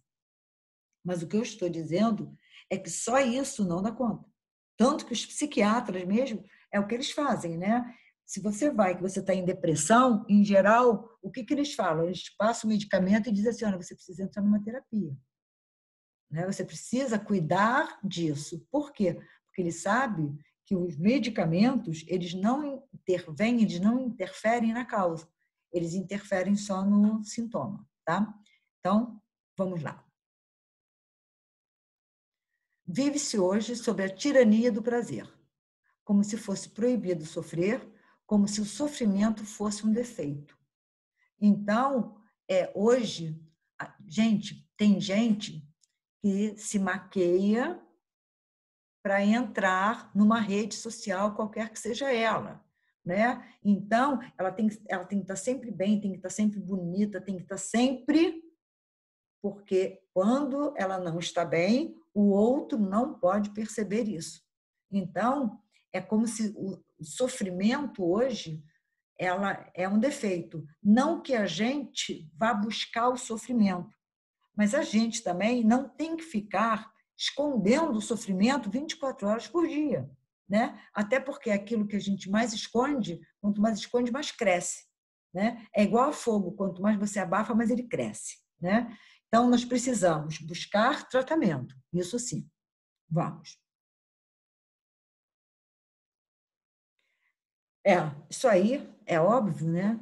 Mas o que eu estou dizendo é que só isso não dá conta. Tanto que os psiquiatras mesmo, é o que eles fazem, né? Se você que você está em depressão, em geral, o que eles falam? Eles passam o medicamento e dizem assim, olha, você precisa entrar numa terapia. Né? Você precisa cuidar disso. Por quê? Porque ele sabe que os medicamentos, eles não intervêm, eles não interferem na causa. eles interferem só no sintoma, tá? Então, vamos lá. Vive-se hoje sob a tirania do prazer, como se fosse proibido sofrer, como se o sofrimento fosse um defeito. Então, hoje, tem gente que se maqueia para entrar numa rede social, qualquer que seja ela, né? Então, ela tem que estar sempre bem, tem que estar sempre bonita, tem que estar sempre... Porque quando ela não está bem, o outro não pode perceber isso. Então, é como se o sofrimento hoje ela é um defeito. Não que a gente vá buscar o sofrimento, mas a gente também não tem que ficar escondendo o sofrimento 24 horas por dia, né? Até porque aquilo que a gente mais esconde, quanto mais esconde, mais cresce, né? É igual a fogo, quanto mais você abafa, mais ele cresce, né? Então, nós precisamos buscar tratamento, isso sim. Vamos. Isso aí é óbvio, né?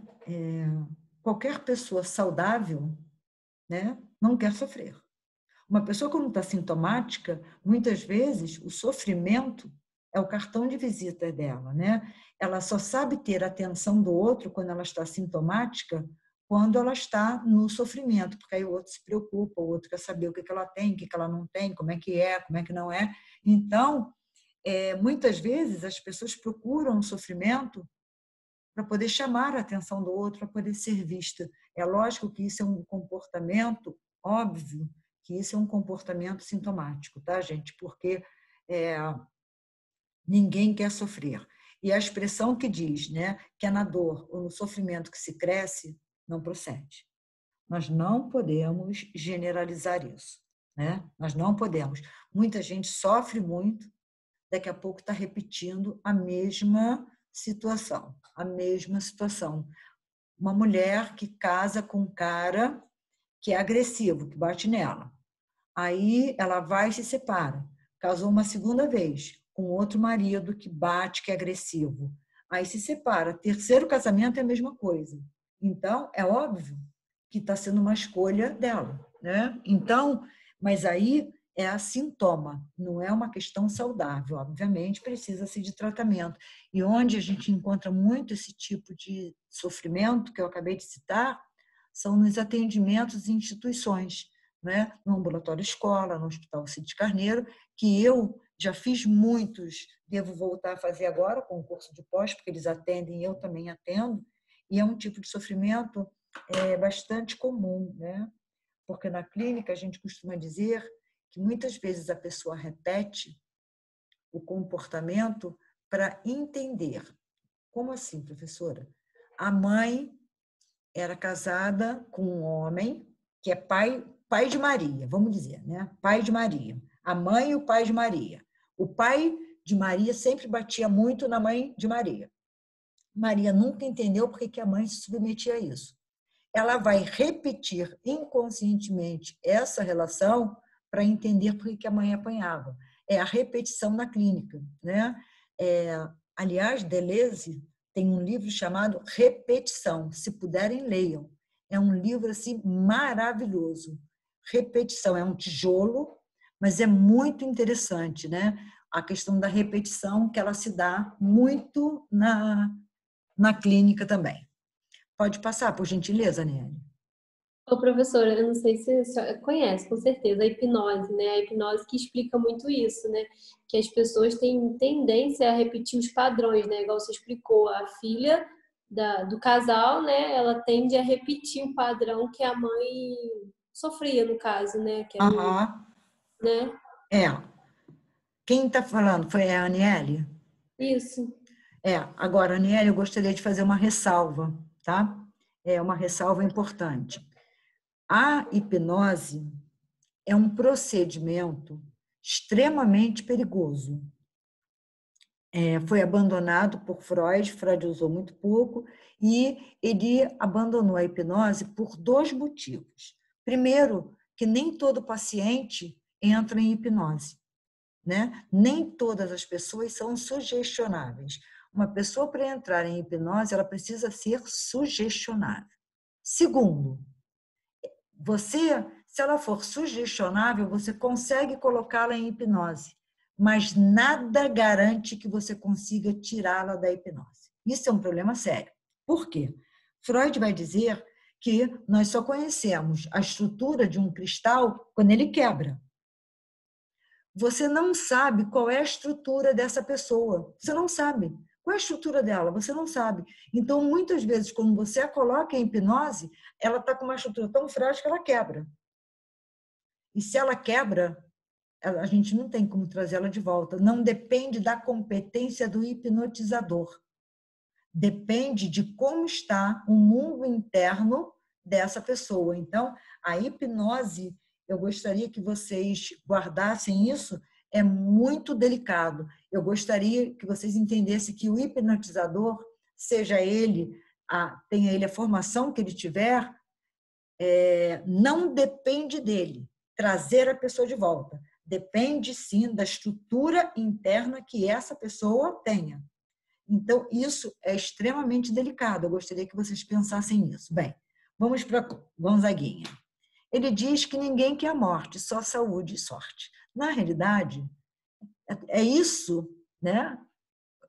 Qualquer pessoa saudável, né, não quer sofrer. Uma pessoa que não está sintomática, muitas vezes o sofrimento é o cartão de visita dela, né? Ela só sabe ter a atenção do outro quando ela está sintomática, quando ela está no sofrimento, porque aí o outro se preocupa, o outro quer saber o que ela tem, o que ela não tem, como é que não é. Então, muitas vezes as pessoas procuram o sofrimento para poder chamar a atenção do outro, para poder ser vista. É lógico que isso é um comportamento óbvio, que isso é um comportamento sintomático, tá, gente? Porque ninguém quer sofrer. E a expressão que diz, né, que é na dor ou no sofrimento que se cresce, não procede. Nós não podemos generalizar isso, né? Nós não podemos. Muita gente sofre muito, daqui a pouco está repetindo a mesma situação, a mesma situação. Uma mulher que casa com um cara que é agressivo, que bate nela. Aí ela vai e se separa. Casou uma segunda vez com outro marido que bate, que é agressivo. Aí se separa. Terceiro casamento é a mesma coisa. Então, é óbvio que está sendo uma escolha dela, né? Então, mas aí é a sintoma, não é uma questão saudável. Obviamente, precisa-se de tratamento. E onde a gente encontra muito esse tipo de sofrimento, que eu acabei de citar, são nos atendimentos em instituições, né? No ambulatório escola, no Hospital Cid Carneiro, que eu já fiz muitos, devo voltar a fazer agora com o curso de pós, porque eles atendem e eu também atendo, e é um tipo de sofrimento bastante comum, né? Porque na clínica a gente costuma dizer que muitas vezes a pessoa repete o comportamento para entender. Como assim, professora? A mãe era casada com um homem que é pai de Maria, vamos dizer, né? Pai de Maria. A mãe e o pai de Maria. O pai de Maria sempre batia muito na mãe de Maria. Maria nunca entendeu por que a mãe se submetia a isso. Ela vai repetir inconscientemente essa relação para entender por que a mãe apanhava. É a repetição na clínica, né? Aliás, Deleuze tem um livro chamado Repetição. Se puderem, leiam. É um livro assim maravilhoso. Repetição é um tijolo, mas é muito interessante, né? A questão da repetição, que ela se dá muito na clínica também. Pode passar, por gentileza, Nelly. Ô, professora, eu não sei se você conhece, com certeza, a hipnose, né? A hipnose que explica muito isso, né? Que as pessoas têm tendência a repetir os padrões, né? Igual você explicou, a filha do casal, né? Ela tende a repetir o padrão que a mãe sofria, no caso, né? Que né? Quem está falando foi a Aniele? Isso. Agora, Aniele, eu gostaria de fazer uma ressalva, tá? É uma ressalva importante. A hipnose é um procedimento extremamente perigoso. Foi abandonado por Freud, Freud usou muito pouco, e ele abandonou a hipnose por 2 motivos. Primeiro, que nem todo paciente entra em hipnose, né? Nem todas as pessoas são sugestionáveis. uma pessoa para entrar em hipnose, ela precisa ser sugestionável. Segundo, se ela for sugestionável, você consegue colocá-la em hipnose, mas nada garante que você consiga tirá-la da hipnose. Isso é um problema sério. Por quê? Freud vai dizer que nós só conhecemos a estrutura de um cristal quando ele quebra. Você não sabe qual é a estrutura dessa pessoa. Você não sabe. Qual é a estrutura dela? Você não sabe. Então, muitas vezes, quando você a coloca em hipnose, ela está com uma estrutura tão frágil que ela quebra. E se ela quebra, a gente não tem como trazê-la de volta. Não depende da competência do hipnotizador. Depende de como está o mundo interno dessa pessoa. Então, a hipnose, eu gostaria que vocês guardassem isso, é muito delicado. Eu gostaria que vocês entendessem que o hipnotizador, seja ele, tenha ele a formação que ele tiver, não depende dele trazer a pessoa de volta. Depende, sim, da estrutura interna que essa pessoa tenha. Então, isso é extremamente delicado. Eu gostaria que vocês pensassem nisso. Bem, vamos para Gonzaguinha. Ele diz que ninguém quer a morte, só saúde e sorte. Na realidade, é isso, né?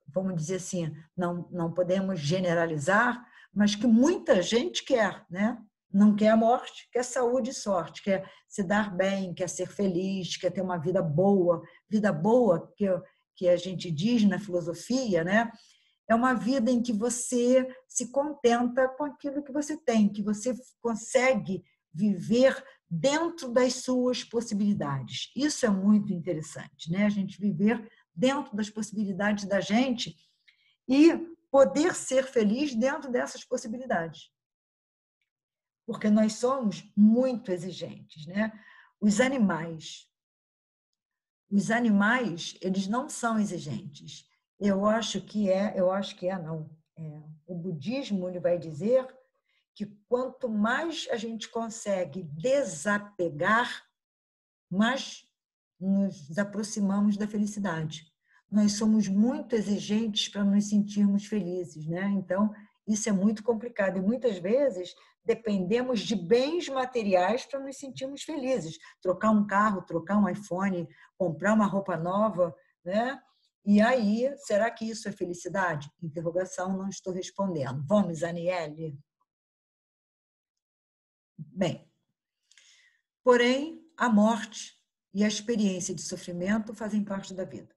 Vamos dizer assim, não podemos generalizar, mas que muita gente quer, né? Não quer a morte, quer saúde e sorte, quer se dar bem, quer ser feliz, quer ter uma vida boa. Vida boa, que a gente diz na filosofia, né? É uma vida em que você se contenta com aquilo que você tem, que você consegue viver dentro das suas possibilidades. Isso é muito interessante, né? A gente viver dentro das possibilidades da gente e poder ser feliz dentro dessas possibilidades. Porque nós somos muito exigentes, né? Os animais, eles não são exigentes. Eu acho que não. O budismo ele vai dizer que quanto mais a gente consegue desapegar, mais nos aproximamos da felicidade. Nós somos muito exigentes para nos sentirmos felizes, né? Então, isso é muito complicado. E muitas vezes dependemos de bens materiais para nos sentirmos felizes. Trocar um carro, trocar um iPhone, comprar uma roupa nova, né? E aí, será que isso é felicidade? Interrogação, não estou respondendo. Vamos, Aniele? Bem, porém, a morte e a experiência de sofrimento fazem parte da vida.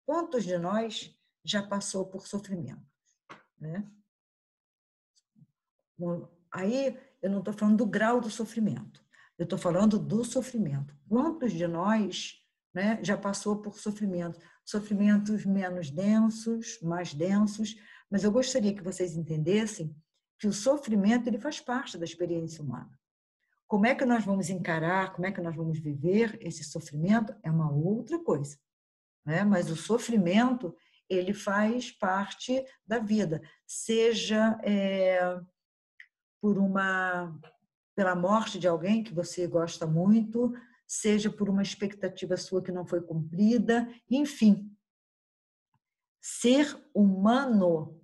Quantos de nós já passou por sofrimento? Né? Aí, eu não estou falando do grau do sofrimento, eu estou falando do sofrimento. Quantos de nós, né, já passou por sofrimento? Sofrimentos menos densos, mais densos, mas eu gostaria que vocês entendessem que o sofrimento ele faz parte da experiência humana. Como é que nós vamos encarar, como é que nós vamos viver esse sofrimento é uma outra coisa, né? Mas o sofrimento ele faz parte da vida, seja pela morte de alguém que você gosta muito, seja por uma expectativa sua que não foi cumprida, enfim. Ser humano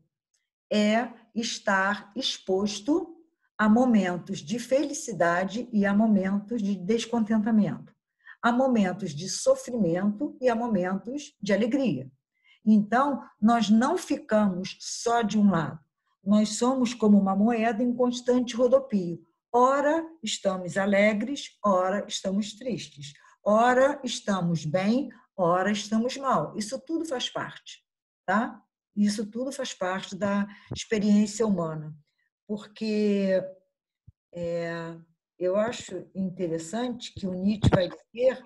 é estar exposto a momentos de felicidade e a momentos de descontentamento, a momentos de sofrimento e a momentos de alegria. Então, nós não ficamos só de um lado. Nós somos como uma moeda em constante rodopio. Ora estamos alegres, ora estamos tristes. Ora estamos bem, ora estamos mal. Isso tudo faz parte, tá? Isso tudo faz parte da experiência humana. Porque eu acho interessante que o Nietzsche vai dizer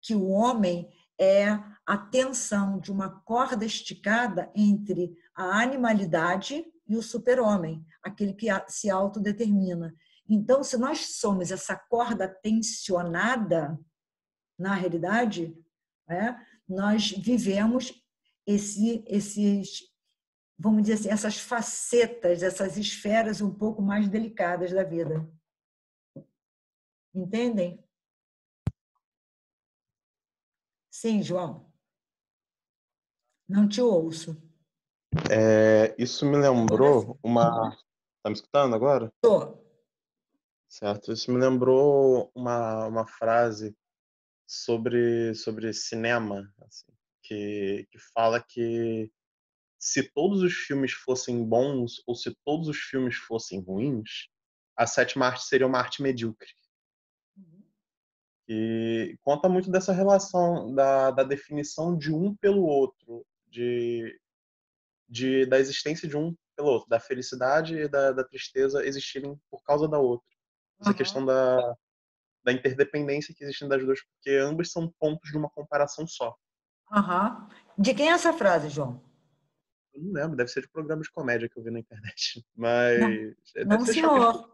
que o homem é a tensão de uma corda esticada entre a animalidade e o super-homem, aquele que se autodetermina. Então, se nós somos essa corda tensionada, na realidade, nós vivemos esses, vamos dizer assim, essas facetas, essas esferas um pouco mais delicadas da vida. Entendem? Sim, João. Não te ouço. Isso me lembrou uma... Tá me escutando agora? Tô. Certo. Isso me lembrou uma frase sobre cinema, assim, que fala que se todos os filmes fossem bons ou se todos os filmes fossem ruins, a sétima arte seria uma arte medíocre. E conta muito dessa relação da definição de um pelo outro, da existência de um pelo outro, da felicidade e da tristeza existirem por causa da outra. Essa questão da interdependência que existe das duas, porque ambas são pontos de uma comparação só. De quem é essa frase, João? Eu não lembro, deve ser de programa de comédia que eu vi na internet. Mas não, deve ser senhor.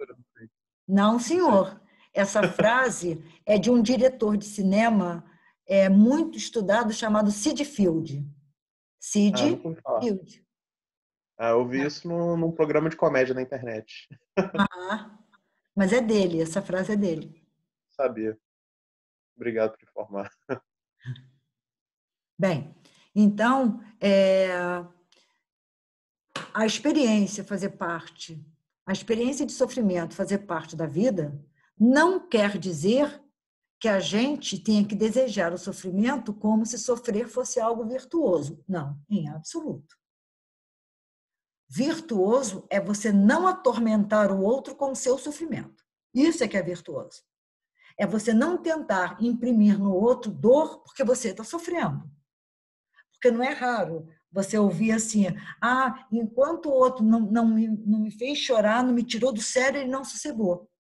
Não, senhor. Essa frase é de um diretor de cinema muito estudado chamado Sid Field. Sid Field. Eu vi isso num programa de comédia na internet. Mas é dele, essa frase é dele. Sabia. Obrigado por informar. Bem, então, a experiência fazer parte, a experiência de sofrimento fazer parte da vida, não quer dizer que a gente tenha que desejar o sofrimento como se sofrer fosse algo virtuoso. Não, em absoluto. Virtuoso é você não atormentar o outro com o seu sofrimento. Isso é que é virtuoso. É você não tentar imprimir no outro dor porque você está sofrendo. Porque não é raro você ouvir assim, enquanto o outro não me fez chorar, não me tirou do sério, ele não sossegou.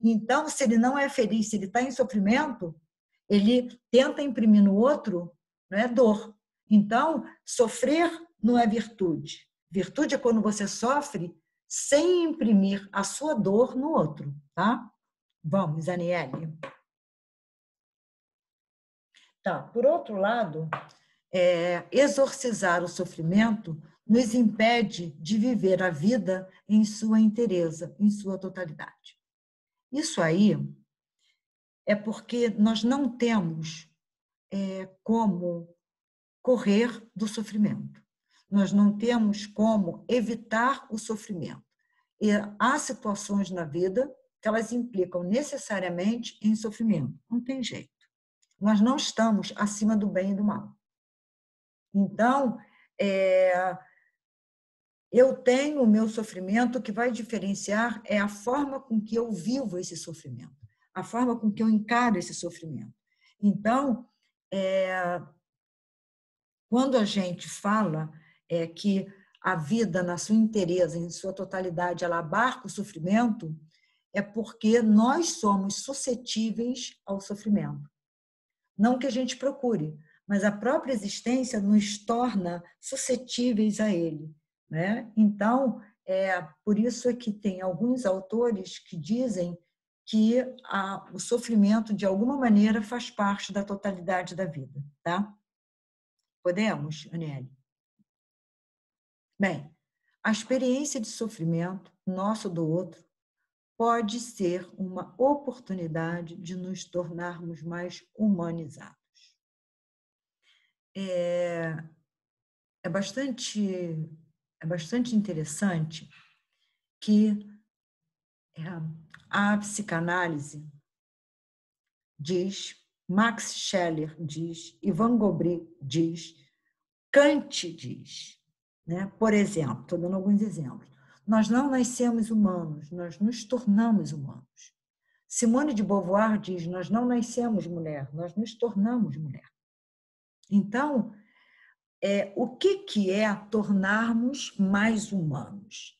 Então, se ele não é feliz, se ele está em sofrimento, ele tenta imprimir no outro, não é dor. Então, sofrer não é virtude. Virtude é quando você sofre sem imprimir a sua dor no outro, tá? Vamos, Aniele. Tá, por outro lado, exorcizar o sofrimento nos impede de viver a vida em sua inteireza, em sua totalidade. Isso aí é porque nós não temos como correr do sofrimento. Nós não temos como evitar o sofrimento. E há situações na vida que elas implicam necessariamente em sofrimento. Não tem jeito. Nós não estamos acima do bem e do mal. Então, eu tenho o meu sofrimento, o que vai diferenciar é a forma com que eu vivo esse sofrimento, a forma com que eu encaro esse sofrimento. Então, quando a gente fala que a vida, na sua inteireza, em sua totalidade, ela abarca o sofrimento, é porque nós somos suscetíveis ao sofrimento. Não que a gente procure, mas a própria existência nos torna suscetíveis a ele, né? Então, por isso é que tem alguns autores que dizem que o sofrimento, de alguma maneira, faz parte da totalidade da vida, tá? Podemos, Aniele? Bem, a experiência de sofrimento, nosso do outro, pode ser uma oportunidade de nos tornarmos mais humanizados. É bastante interessante que a psicanálise diz, Max Scheler diz, Ivan Gobry diz, Kant diz, né? Por exemplo, estou dando alguns exemplos. Nós não nascemos humanos, nós nos tornamos humanos. Simone de Beauvoir diz, nós não nascemos mulher, nós nos tornamos mulher. Então, o que é tornarmos mais humanos?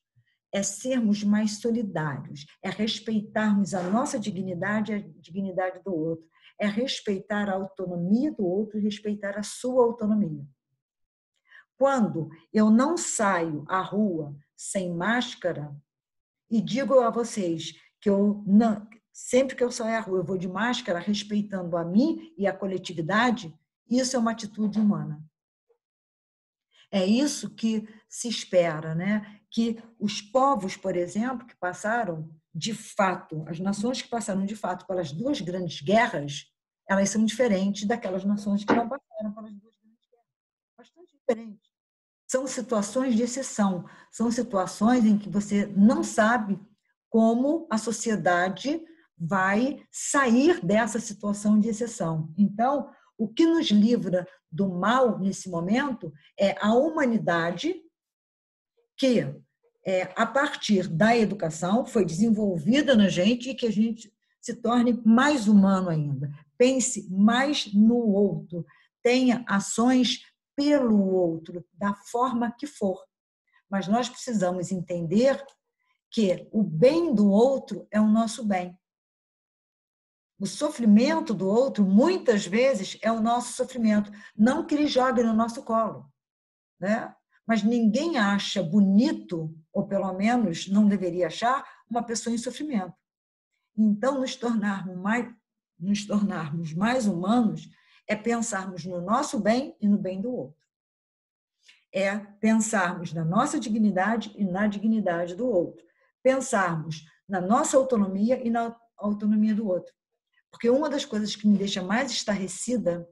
É sermos mais solidários, é respeitarmos a nossa dignidade e a dignidade do outro, é respeitar a autonomia do outro e respeitar a sua autonomia. Quando eu não saio à rua sem máscara, e digo a vocês que sempre que eu saio à rua eu vou de máscara, respeitando a mim e a coletividade, isso é uma atitude humana. É isso que se espera, né? Que os povos, por exemplo, que passaram de fato, as nações que passaram de fato pelas duas grandes guerras, elas são diferentes daquelas nações que não passaram pelas duas grandes guerras. Bastante diferentes. são situações de exceção, são situações em que você não sabe como a sociedade vai sair dessa situação de exceção. Então, o que nos livra do mal nesse momento é a humanidade que, a partir da educação, foi desenvolvida na gente e que a gente se torne mais humano ainda. Pense mais no outro, tenha ações pelo outro, da forma que for. Mas nós precisamos entender que o bem do outro é o nosso bem. O sofrimento do outro, muitas vezes, é o nosso sofrimento. Não que ele jogue no nosso colo, né? Mas ninguém acha bonito, ou pelo menos não deveria achar, uma pessoa em sofrimento. Então, nos tornarmos mais humanos é pensarmos no nosso bem e no bem do outro. É pensarmos na nossa dignidade e na dignidade do outro. Pensarmos na nossa autonomia e na autonomia do outro. Porque uma das coisas que me deixa mais estarrecida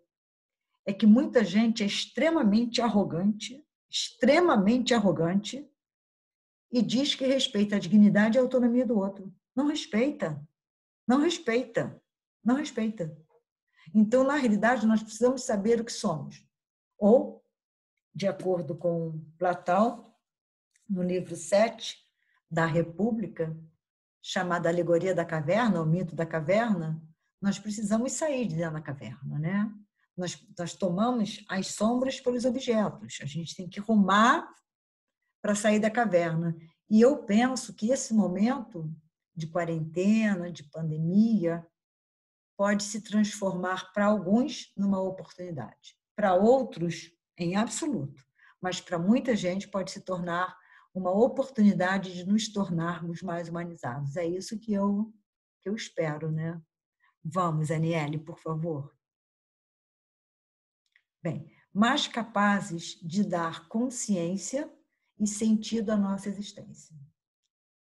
é que muita gente é extremamente arrogante e diz que respeita a dignidade e a autonomia do outro. Não respeita. Então, na realidade, nós precisamos saber o que somos. Ou, de acordo com Platão, no livro 7 da República, chamada Alegoria da Caverna, o mito da caverna, nós precisamos sair de dentro da caverna, né? Nós tomamos as sombras pelos objetos, a gente tem que rumar para sair da caverna. E eu penso que esse momento de quarentena, de pandemia, pode se transformar para alguns numa oportunidade, para outros em absoluto, mas para muita gente pode se tornar uma oportunidade de nos tornarmos mais humanizados. É isso que eu espero, né? Vamos, Aniele, por favor. Bem, mais capazes de dar consciência e sentido à nossa existência.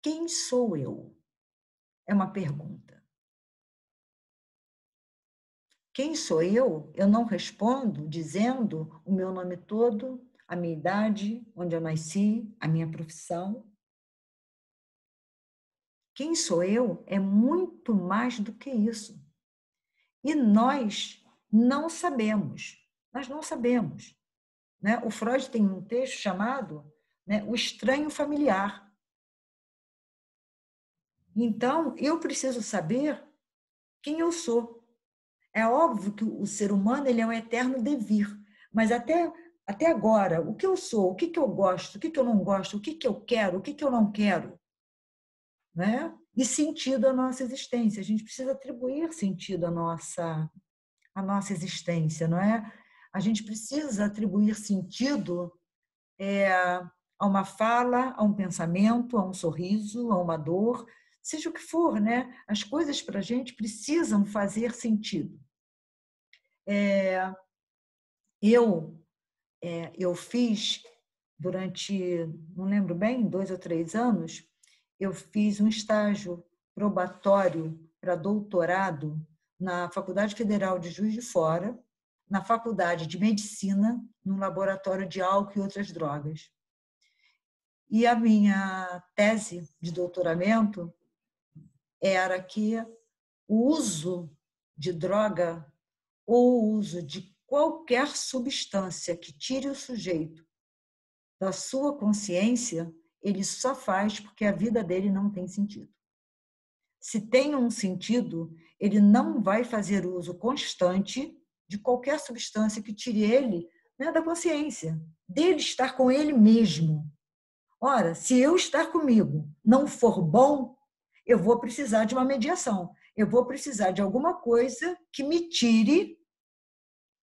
Quem sou eu? É uma pergunta. Quem sou eu? Eu não respondo dizendo o meu nome todo, a minha idade, onde eu nasci, a minha profissão. Quem sou eu é muito mais do que isso. E nós não sabemos. Nós não sabemos. Né? O Freud tem um texto chamado, né, O Estranho Familiar. Então, eu preciso saber quem eu sou. É óbvio que o ser humano ele é um eterno devir, mas até agora, o que eu sou, o que eu gosto, o que eu não gosto, o que eu quero, o que eu não quero, né? E sentido à nossa existência. A gente precisa atribuir sentido à nossa existência, não é? A gente precisa atribuir sentido a uma fala, a um pensamento, a um sorriso, a uma dor, seja o que for, né? As coisas para a gente precisam fazer sentido. Eu fiz durante, não lembro bem, 2 ou 3 anos, eu fiz um estágio probatório para doutorado na Faculdade Federal de Juiz de Fora, na Faculdade de Medicina, no laboratório de álcool e outras drogas. E a minha tese de doutoramento era que o uso de droga ou o uso de qualquer substância que tire o sujeito da sua consciência, ele só faz porque a vida dele não tem sentido. Se tem um sentido, ele não vai fazer uso constante de qualquer substância que tire ele, né, da consciência, dele estar com ele mesmo. Ora, se eu estar comigo não for bom, eu vou precisar de uma mediação. Eu vou precisar de alguma coisa que me tire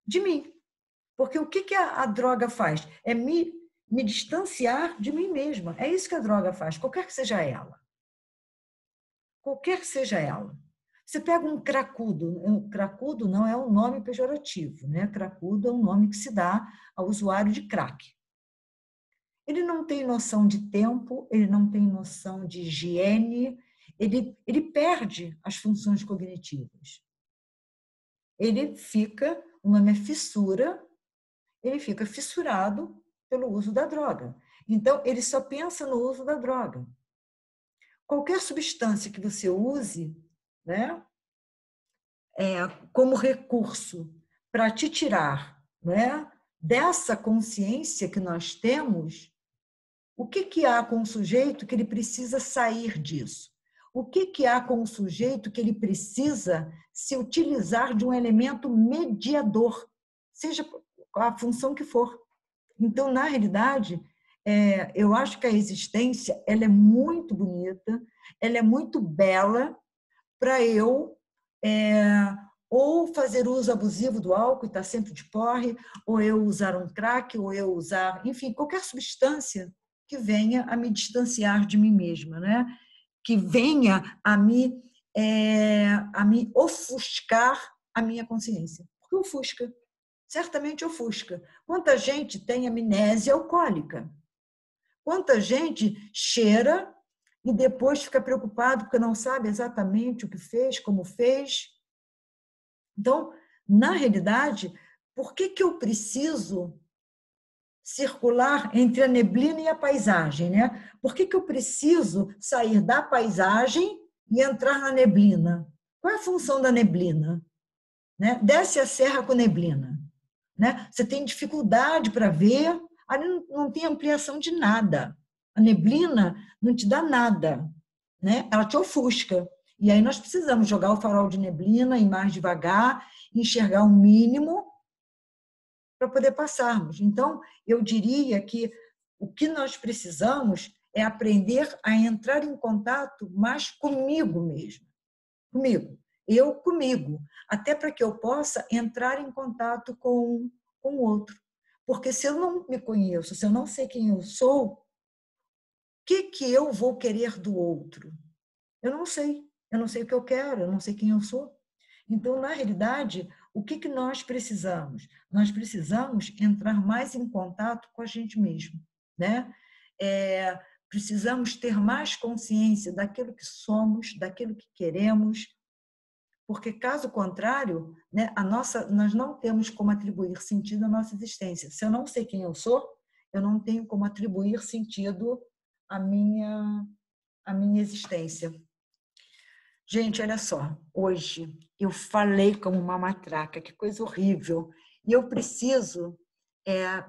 de mim. Porque o que a droga faz? É me distanciar de mim mesma. É isso que a droga faz, qualquer que seja ela. Qualquer que seja ela. Você pega um cracudo. Cracudo não é um nome pejorativo, né? Cracudo é um nome que se dá ao usuário de crack. Ele não tem noção de tempo, ele não tem noção de higiene, ele perde as funções cognitivas. Ele fica, o nome é fissura, ele fica fissurado pelo uso da droga. Então, ele só pensa no uso da droga. Qualquer substância que você use, né, como recurso para te tirar, né, dessa consciência que nós temos, o que há com o sujeito que ele precisa sair disso? O que há com o sujeito que ele precisa se utilizar de um elemento mediador, seja a função que for? Então, na realidade, eu acho que a existência ela é muito bonita, ela é muito bela para eu ou fazer uso abusivo do álcool e estar sempre de porre, ou eu usar um crack, ou eu usar, enfim, qualquer substância que venha a me distanciar de mim mesma, né? Que venha a me ofuscar a minha consciência. Porque ofusca. Certamente ofusca. Quanta gente tem amnésia alcoólica? Quanta gente cheira e depois fica preocupado porque não sabe exatamente o que fez, como fez? Então, na realidade, por que eu preciso circular entre a neblina e a paisagem, né? Por que eu preciso sair da paisagem e entrar na neblina? Qual é a função da neblina? Né? Desce a serra com neblina. Né? Você tem dificuldade para ver, ali não tem ampliação de nada. A neblina não te dá nada, né? Ela te ofusca. E aí nós precisamos jogar o farol de neblina, ir mais devagar, enxergar o mínimo para poder passarmos. Então, eu diria que o que nós precisamos é aprender a entrar em contato mais comigo mesmo. Comigo. Eu comigo. Até para que eu possa entrar em contato com o outro. Porque se eu não me conheço, se eu não sei quem eu sou, o que eu vou querer do outro? Eu não sei. Eu não sei o que eu quero, eu não sei quem eu sou. Então, na realidade, o que nós precisamos? Nós precisamos entrar mais em contato com a gente mesmo, né? Precisamos ter mais consciência daquilo que somos, daquilo que queremos, porque, caso contrário, né, nós não temos como atribuir sentido à nossa existência. Se eu não sei quem eu sou, eu não tenho como atribuir sentido à minha existência. Gente, olha só, hoje eu falei como uma matraca, que coisa horrível. E eu preciso,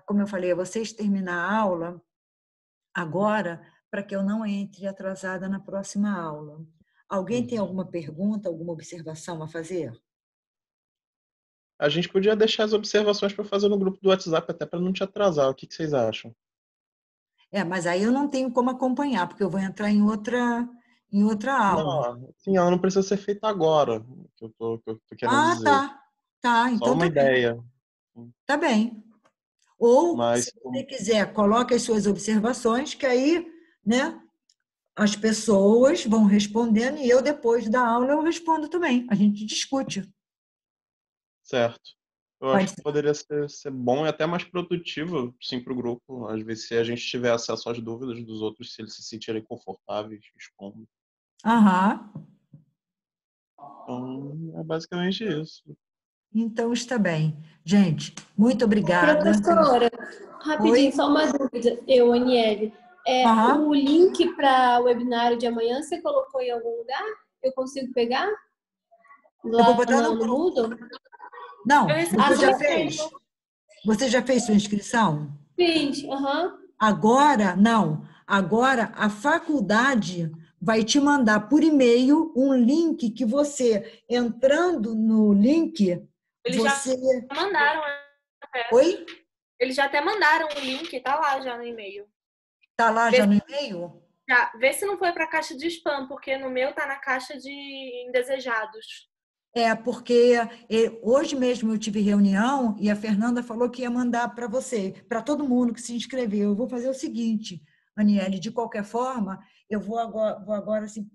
como eu falei a vocês, terminar a aula agora, para que eu não entre atrasada na próxima aula. Alguém tem alguma pergunta, alguma observação a fazer? A gente podia deixar as observações para fazer no grupo do WhatsApp, até para não te atrasar. O que vocês acham? Mas aí eu não tenho como acompanhar, porque eu vou entrar em outra aula. Não, sim, ela não precisa ser feita agora, que eu tô querendo dizer. Tá, Só então uma tá bem. ideia. Tá bem. Ou, Mas, se você quiser, coloque as suas observações, que aí, né, as pessoas vão respondendo e eu, depois da aula, eu respondo também. A gente discute. certo. Eu Pode acho que ser. poderia ser bom e até mais produtivo, sim, para o grupo. Às vezes, se a gente tiver acesso às dúvidas dos outros, se eles se sentirem confortáveis, expondo. Aham. Então, é basicamente isso. Então, está bem. Gente, muito obrigada. Professora, rapidinho, Oi? só uma dúvida. Aniele. Aham. O link para o webinário de amanhã você colocou em algum lugar? Eu consigo pegar? Eu vou Lá botar no no grupo. Moodle? Não, você já você fez? Você já fez sua inscrição? Fiz, aham. Agora, não. Agora, a faculdade vai te mandar por e-mail um link que você, entrando no link, Eles você... já mandaram. Oi? Eles já até mandaram o link, tá lá já no e-mail. Tá lá já no e-mail? Vê se não foi para a caixa de spam, porque no meu tá na caixa de indesejados. Porque hoje mesmo eu tive reunião e a Fernanda falou que ia mandar para você, para todo mundo que se inscreveu. Eu vou fazer o seguinte, Aniele, de qualquer forma, eu vou agora assim,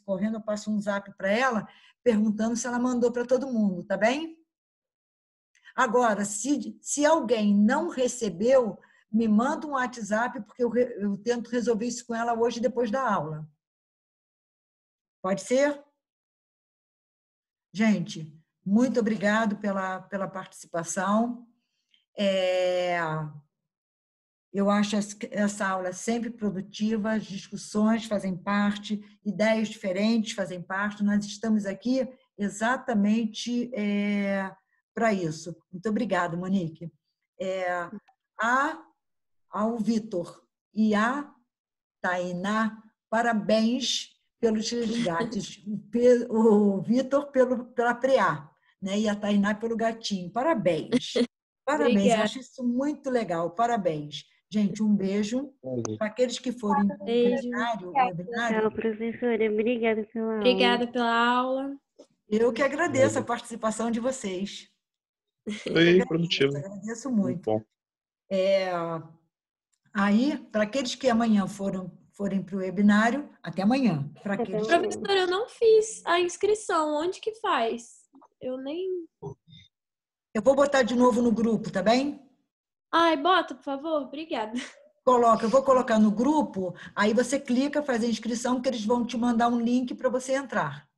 correndo, eu passo um zap para ela, perguntando se ela mandou para todo mundo, tá bem? Agora, se alguém não recebeu, me manda um WhatsApp, porque eu tento resolver isso com ela hoje, depois da aula. Pode ser? Gente, muito obrigado pela participação. Eu acho essa aula sempre produtiva, as discussões fazem parte, ideias diferentes fazem parte. Nós estamos aqui exatamente para isso. Muito obrigada, Monique. Ao Vitor e a Tainá, parabéns pelos resgates. O Vitor pela preá, né? E a Tainá pelo gatinho. Parabéns. Parabéns, Obrigada. eu acho isso muito legal. Parabéns. Gente, um beijo para aqueles que forem no webinário. Tchau, professora. Obrigada pela aula. Obrigada pela aula. Eu que agradeço a participação de vocês. Foi produtivo. Agradeço muito. Bom. Aí, para aqueles que amanhã forem para o webinário, até amanhã. Professora, eu não fiz a inscrição. Onde que faz? Eu vou botar de novo no grupo, tá bem? Ai, bota, por favor. Obrigada. Eu vou colocar no grupo, aí você clica, faz a inscrição, que eles vão te mandar um link para você entrar.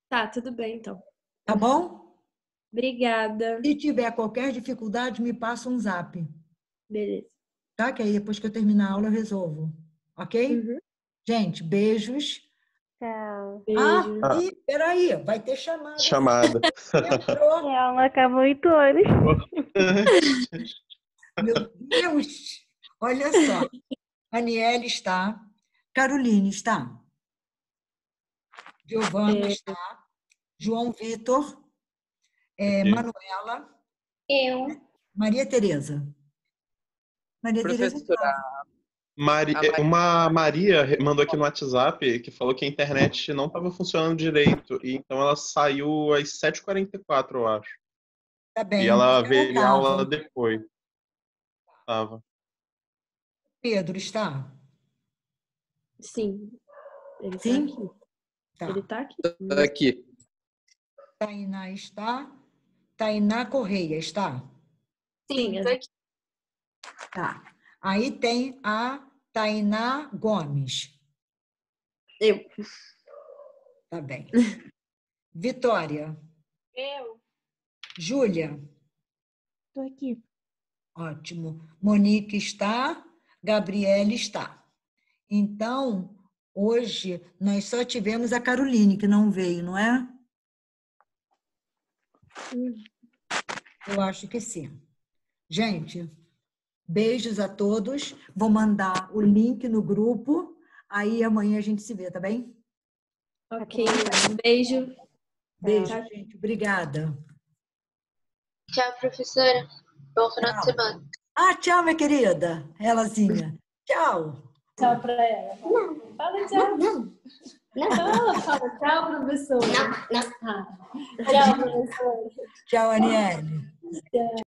Tá, tudo bem, então. Tá bom? Obrigada. Se tiver qualquer dificuldade, me passa um zap. Beleza. Tá? Que aí depois que eu terminar a aula eu resolvo. Ok? Uhum. Gente, beijos. Tchau. Beijo. E peraí, vai ter chamada. Chamada. Entrou. A aula acabou 8 horas. Meu Deus! Olha só. Aniele está. Caroline está. Giovana está. João Vitor. Manuela. Eu. Maria Tereza. Professora, Uma Maria mandou aqui no WhatsApp que falou que a internet não estava funcionando direito, e então ela saiu às 7h44, eu acho. Tá bem. E ela veio a aula depois. Tava. Pedro está? Sim. Ele Sim? tá aqui. Tá. Ele tá aqui. aqui. Tainá está? Tainá Correia está? Sim, tô aqui. Tá. Aí tem a Tainá Gomes. Eu. Tá bem. Vitória. Eu. Júlia. Estou aqui. Ótimo. Monique está. Gabriele está. Então, hoje, nós só tivemos a Caroline, que não veio, não é? Eu acho que sim. Gente, beijos a todos. Vou mandar o link no grupo. Aí amanhã a gente se vê, tá bem? Ok. Beijo. Beijo, gente. Obrigada. Tchau, professora. Bom final de semana. Tchau, minha querida. Elazinha. Tchau. Tchau pra ela. Não. Fala tchau. Não. Fala tchau, professora. Não. Tchau, professora. Tchau, Aniele. Tchau.